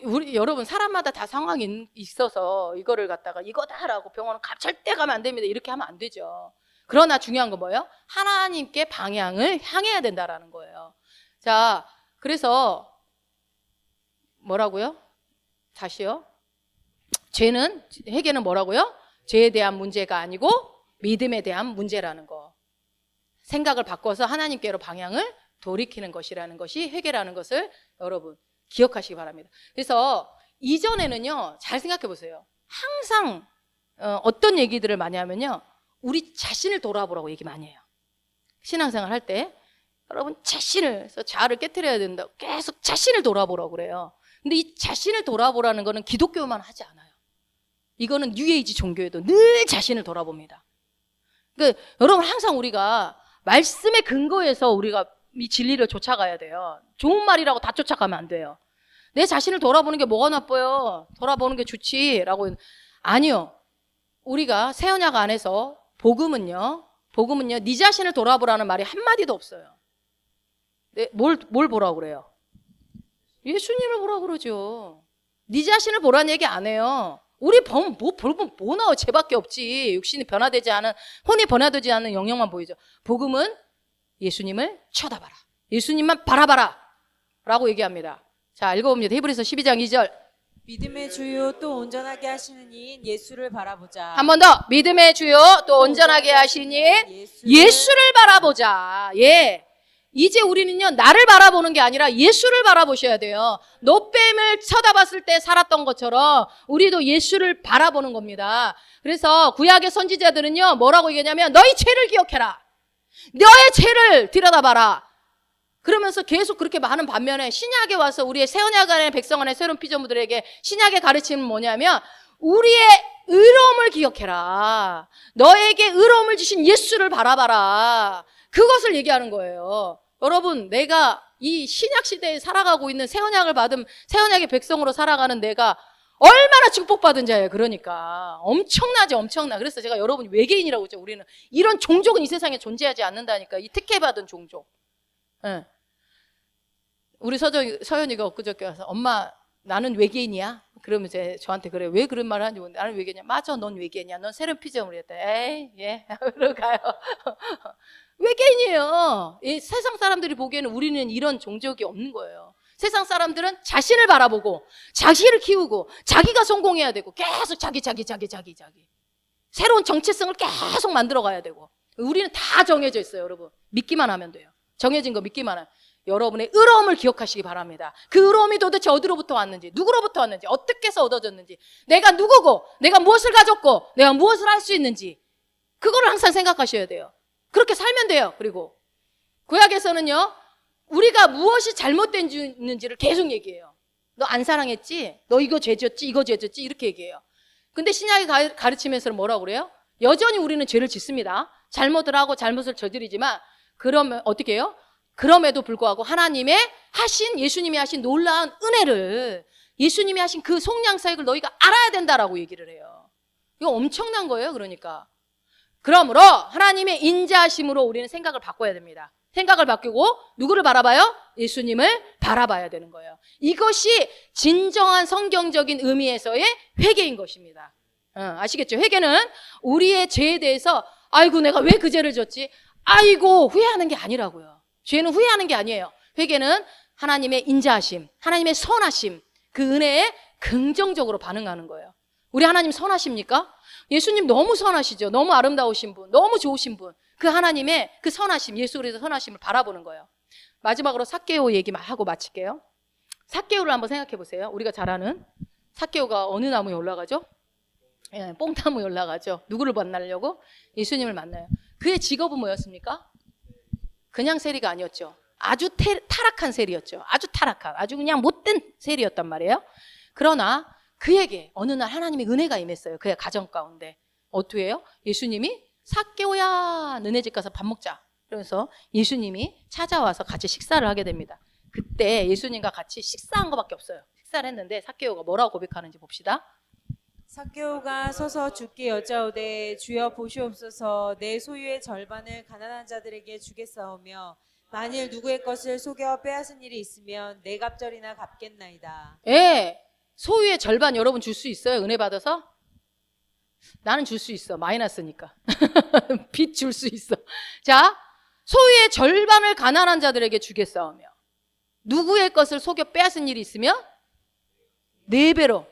Speaker 2: 우리 여러분 사람마다 다 상황이 있어서 이거를 갖다가 이거다라고 병원은 절대 가면 안 됩니다. 이렇게 하면 안 되죠. 그러나 중요한 건 뭐예요? 하나님께 방향을 향해야 된다라는 거예요. 자, 그래서 뭐라고요? 다시요. 회개는 뭐라고요? 죄에 대한 문제가 아니고 믿음에 대한 문제라는 거. 생각을 바꿔서 하나님께로 방향을 돌이키는 것이라는 것이 회개라는 것을 여러분 기억하시기 바랍니다. 그래서 이전에는요, 잘 생각해 보세요. 항상 어떤 얘기들을 많이 하면요, 우리 자신을 돌아보라고 얘기 많이 해요. 신앙생활 할 때 여러분 자아를 깨트려야 된다. 계속 자신을 돌아보라고 그래요. 근데 이 자신을 돌아보라는 거는 기독교만 하지 않아요. 이거는 뉴에이지 종교에도 늘 자신을 돌아봅니다. 그러니까 여러분 항상 우리가 말씀의 근거에서 우리가 이 진리를 쫓아가야 돼요. 좋은 말이라고 다 쫓아가면 안 돼요. 내 자신을 돌아보는 게 뭐가 나빠요? 돌아보는 게 좋지라고. 아니요. 우리가 새 언약 안에서 복음은요 네 자신을 돌아보라는 말이 한마디도 없어요. 뭘 보라고 그래요? 예수님을 보라고 그러죠. 네 자신을 보라는 얘기 안 해요. 우리 보면 뭐 나와? 죄밖에 없지. 육신이 혼이 변화되지 않은 영역만 보이죠. 복음은 예수님을 쳐다봐라. 예수님만 바라봐라. 라고 얘기합니다. 자, 읽어봅니다. 히브리서 12장 2절.
Speaker 1: 믿음의 주요 또 온전하게 하시는 이인 예수를 바라보자.
Speaker 2: 한 번 더. 믿음의 주요 또 온전하게 하시니 예수를 바라보자. 예. 이제 우리는요, 나를 바라보는 게 아니라 예수를 바라보셔야 돼요. 노뱀을 쳐다봤을 때 살았던 것처럼 우리도 예수를 바라보는 겁니다. 그래서 구약의 선지자들은요, 뭐라고 얘기하냐면 너희 죄를 기억해라. 너의 죄를 들여다봐라. 그러면서 계속 그렇게 많은 반면에 신약에 와서 우리의 새 언약 안의 백성 안의 새로운 피조물들에게 신약의 가르침은 뭐냐면 우리의 의로움을 기억해라. 너에게 의로움을 주신 예수를 바라봐라. 그것을 얘기하는 거예요. 여러분, 내가 이 신약 시대에 살아가고 있는 새 언약을 받은 새 언약의 백성으로 살아가는 내가 얼마나 축복받은 자예요. 그러니까 엄청나지, 엄청나. 그래서 제가 여러분 외계인이라고 했죠. 우리는 이런 종족은 이 세상에 존재하지 않는다니까. 이 특혜받은 종족. 네. 우리 서연이가 엊그저께 와서 엄마 나는 외계인이야. 그러면 이제 저한테 그래. 왜 그런 말을 하는지 모르는데 나는 외계인이야. 맞아, 넌 외계인이야. 넌 새로운 피조물이야. 에이, 예. 그러고 가요. 외계인이에요. 이 세상 사람들이 보기에는 우리는 이런 종족이 없는 거예요. 세상 사람들은 자신을 바라보고 자기를 키우고 자기가 성공해야 되고 계속 자기. 새로운 정체성을 계속 만들어 가야 되고. 우리는 다 정해져 있어요, 여러분. 믿기만 하면 돼요. 정해진 거 믿기만 하면. 여러분의 의로움을 기억하시기 바랍니다. 그 의로움이 도대체 어디로부터 왔는지, 누구로부터 왔는지, 어떻게 해서 얻어졌는지, 내가 누구고, 내가 무엇을 가졌고, 내가 무엇을 할 수 있는지, 그거를 항상 생각하셔야 돼요. 그렇게 살면 돼요. 그리고 구약에서는요, 우리가 무엇이 잘못된지를 계속 얘기해요. 너 안 사랑했지? 너 이거 죄졌지? 이거 죄졌지? 이렇게 얘기해요. 근데 신약이 가르치면서는 뭐라고 그래요? 여전히 우리는 죄를 짓습니다. 잘못을 하고 잘못을 저지르지만 그러면 어떻게 해요? 그럼에도 불구하고 예수님이 하신 놀라운 은혜를, 예수님이 하신 그 속량 사역을 너희가 알아야 된다라고 얘기를 해요. 이거 엄청난 거예요. 그러니까 그러므로 하나님의 인자하심으로 우리는 생각을 바꿔야 됩니다. 생각을 바꾸고 누구를 바라봐요? 예수님을 바라봐야 되는 거예요. 이것이 진정한 성경적인 의미에서의 회개인 것입니다. 아시겠죠? 회개는 우리의 죄에 대해서 아이고 내가 왜 그 죄를 졌지? 아이고 후회하는 게 아니라고요. 죄는 후회하는 게 아니에요. 회개는 하나님의 인자하심, 하나님의 선하심, 그 은혜에 긍정적으로 반응하는 거예요. 우리 하나님 선하십니까? 예수님 너무 선하시죠. 너무 아름다우신 분, 너무 좋으신 분. 그 하나님의 그 선하심, 예수 그리스도의 선하심을 바라보는 거예요. 마지막으로 삭개오 얘기 하고 마칠게요. 삭개오를 한번 생각해 보세요. 우리가 잘 아는 삭개오가 어느 나무에 올라가죠? 예, 뽕나무에 올라가죠. 누구를 만나려고? 예수님을 만나요. 그의 직업은 뭐였습니까? 그냥 세리가 아니었죠. 아주 타락한 세리였죠. 아주 타락한, 아주 그냥 못된 세리였단 말이에요. 그러나 그에게 어느 날 하나님의 은혜가 임했어요. 그의 가정 가운데. 어떻게 해요? 예수님이 삭개오야 너네 집 가서 밥 먹자. 그래서 예수님이 찾아와서 같이 식사를 하게 됩니다. 그때 예수님과 같이 식사한 것밖에 없어요. 식사를 했는데 삭개오가 뭐라고 고백하는지 봅시다.
Speaker 1: 삭개오가 서서 주께 여짜오되 주여 보시옵소서 내 소유의 절반을 가난한 자들에게 주겠사오며 만일 누구의 것을 속여 빼앗은 일이 있으면 네 갑절이나 갚겠나이다.
Speaker 2: 예, 소유의 절반 여러분 줄 수 있어요? 은혜 받아서? 나는 줄 수 있어. 마이너스니까. 빚 줄 수 있어. 자, 소유의 절반을 가난한 자들에게 주겠사오며 누구의 것을 속여 빼앗은 일이 있으면 4배로.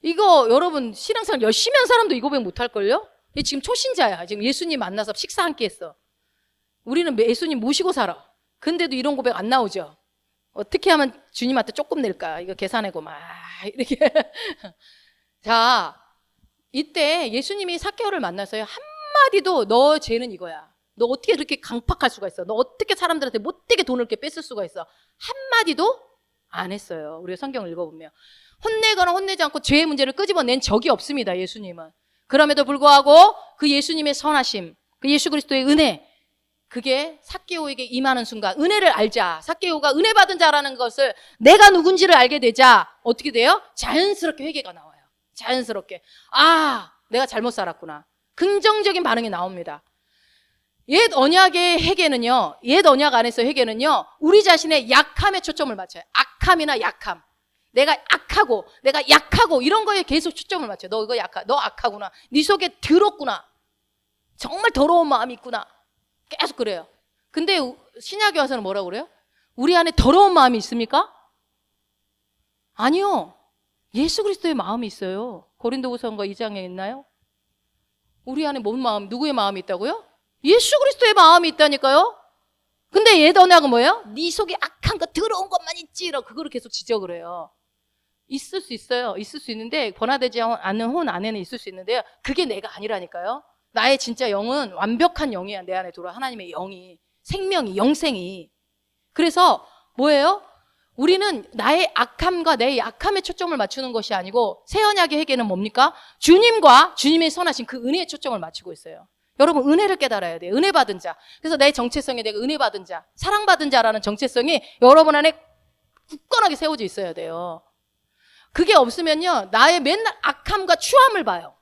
Speaker 2: 이거 여러분 신앙생활 열심히 한 사람도 이 고백 못할걸요? 지금 초신자야. 지금 예수님 만나서 식사 함께 했어. 우리는 예수님 모시고 살아. 근데도 이런 고백 안 나오죠. 어떻게 하면 주님한테 조금 낼까? 이거 계산하고 막 이렇게. 자, 이때 예수님이 삭개오를 만나서요. 한마디도 너 죄는 이거야. 너 어떻게 그렇게 강팍할 수가 있어? 너 어떻게 사람들한테 못되게 돈을 이렇게 뺏을 수가 있어? 한마디도 안 했어요. 우리가 성경을 읽어보면. 혼내거나 혼내지 않고 죄의 문제를 끄집어낸 적이 없습니다. 예수님은. 그럼에도 불구하고 그 예수님의 선하심, 그 예수 그리스도의 은혜, 그게 삭개오에게 임하는 순간 은혜를 알자. 삭개오가 은혜 받은 자라는 것을 내가 누군지를 알게 되자 어떻게 돼요? 자연스럽게 회개가 나와요. 자연스럽게. 아, 내가 잘못 살았구나. 긍정적인 반응이 나옵니다. 옛 언약의 회개는요, 옛 언약 안에서 회개는요, 우리 자신의 약함에 초점을 맞춰요. 악함이나 약함. 내가 악하고, 내가 약하고, 이런 거에 계속 초점을 맞춰요. 너 이거 너 악하구나. 네 속에 더럽구나. 정말 더러운 마음이 있구나. 계속 그래요. 근데 신약에 와서는 뭐라고 그래요? 우리 안에 더러운 마음이 있습니까? 아니요. 예수 그리스도의 마음이 있어요. 고린도후서인가 2장에 있나요? 우리 안에 뭔 마음, 누구의 마음이 있다고요? 예수 그리스도의 마음이 있다니까요. 근데 옛 언약은 뭐예요? 네 속에 악한 거 더러운 것만 있지. 그거를 계속 지적을 해요. 있을 수 있어요. 있을 수 있는데 변화되지 않는 혼 안에는 있을 수 있는데요. 그게 내가 아니라니까요. 나의 진짜 영은 완벽한 영이야. 내 안에 들어와 하나님의 영이, 생명이, 영생이. 그래서 뭐예요? 우리는 나의 악함과 내 약함에 초점을 맞추는 것이 아니고 새 언약의 회개는 뭡니까? 주님과 주님의 선하신 그 은혜에 초점을 맞추고 있어요. 여러분 은혜를 깨달아야 돼요. 은혜 받은 자. 그래서 내 정체성에 내가 은혜 받은 자, 사랑받은 자라는 정체성이 여러분 안에 굳건하게 세워져 있어야 돼요. 그게 없으면요, 나의 맨날 악함과 추함을 봐요.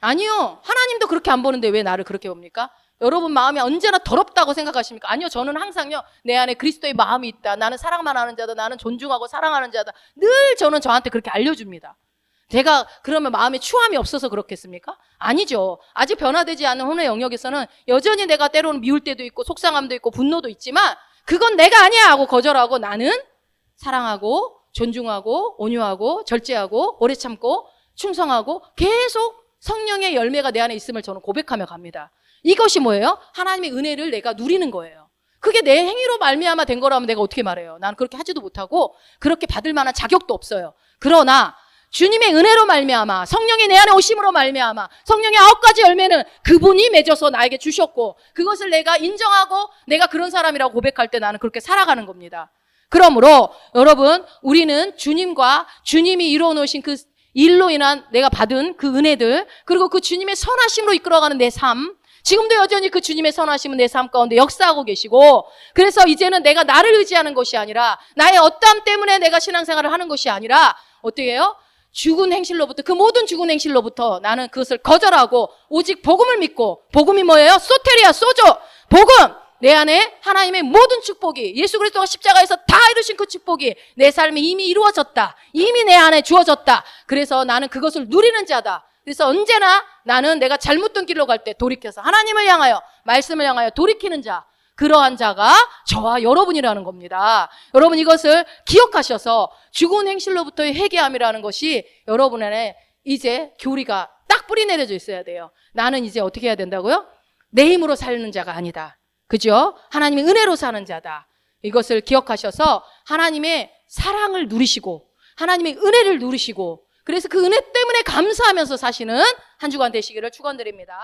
Speaker 2: 아니요, 하나님도 그렇게 안 보는데 왜 나를 그렇게 봅니까? 여러분 마음이 언제나 더럽다고 생각하십니까? 아니요, 저는 항상요, 내 안에 그리스도의 마음이 있다. 나는 사랑만 하는 자다. 나는 존중하고 사랑하는 자다. 늘 저는 저한테 그렇게 알려줍니다. 제가 그러면 마음에 추함이 없어서 그렇겠습니까? 아니죠. 아직 변화되지 않은 혼의 영역에서는 여전히 내가 때로는 미울 때도 있고 속상함도 있고 분노도 있지만 그건 내가 아니야 하고 거절하고 나는 사랑하고 존중하고 온유하고 절제하고 오래 참고 충성하고 계속 성령의 열매가 내 안에 있음을 저는 고백하며 갑니다. 이것이 뭐예요? 하나님의 은혜를 내가 누리는 거예요. 그게 내 행위로 말미암아 된 거라면 내가 어떻게 말해요? 나는 그렇게 하지도 못하고 그렇게 받을 만한 자격도 없어요. 그러나 주님의 은혜로 말미암아 성령이 내 안에 오심으로 말미암아 성령의 9가지 열매는 그분이 맺어서 나에게 주셨고 그것을 내가 인정하고 내가 그런 사람이라고 고백할 때 나는 그렇게 살아가는 겁니다. 그러므로 여러분 우리는 주님과 주님이 이루어 놓으신 그 일로 인한 내가 받은 그 은혜들 그리고 그 주님의 선하심으로 이끌어가는 내 삶 지금도 여전히 그 주님의 선하심은 내 삶 가운데 역사하고 계시고 그래서 이제는 내가 나를 의지하는 것이 아니라 나의 어떠함 때문에 내가 신앙생활을 하는 것이 아니라 어떻게 해요? 죽은 행실로부터 그 모든 죽은 행실로부터 나는 그것을 거절하고 오직 복음을 믿고 복음이 뭐예요? 소테리아 소조 복음 내 안에 하나님의 모든 축복이 예수 그리스도가 십자가에서 다 이루신 그 축복이 내 삶에 이미 이루어졌다. 이미 내 안에 주어졌다. 그래서 나는 그것을 누리는 자다. 그래서 언제나 나는 내가 잘못된 길로 갈 때 돌이켜서 하나님을 향하여 말씀을 향하여 돌이키는 자, 그러한 자가 저와 여러분이라는 겁니다. 여러분 이것을 기억하셔서 죽은 행실로부터의 회개함이라는 것이 여러분 안에 이제 교리가 딱 뿌리 내려져 있어야 돼요. 나는 이제 어떻게 해야 된다고요? 내 힘으로 사는 자가 아니다. 그죠? 하나님의 은혜로 사는 자다. 이것을 기억하셔서 하나님의 사랑을 누리시고 하나님의 은혜를 누리시고 그래서 그 은혜 때문에 감사하면서 사시는 한 주간 되시기를 축원드립니다.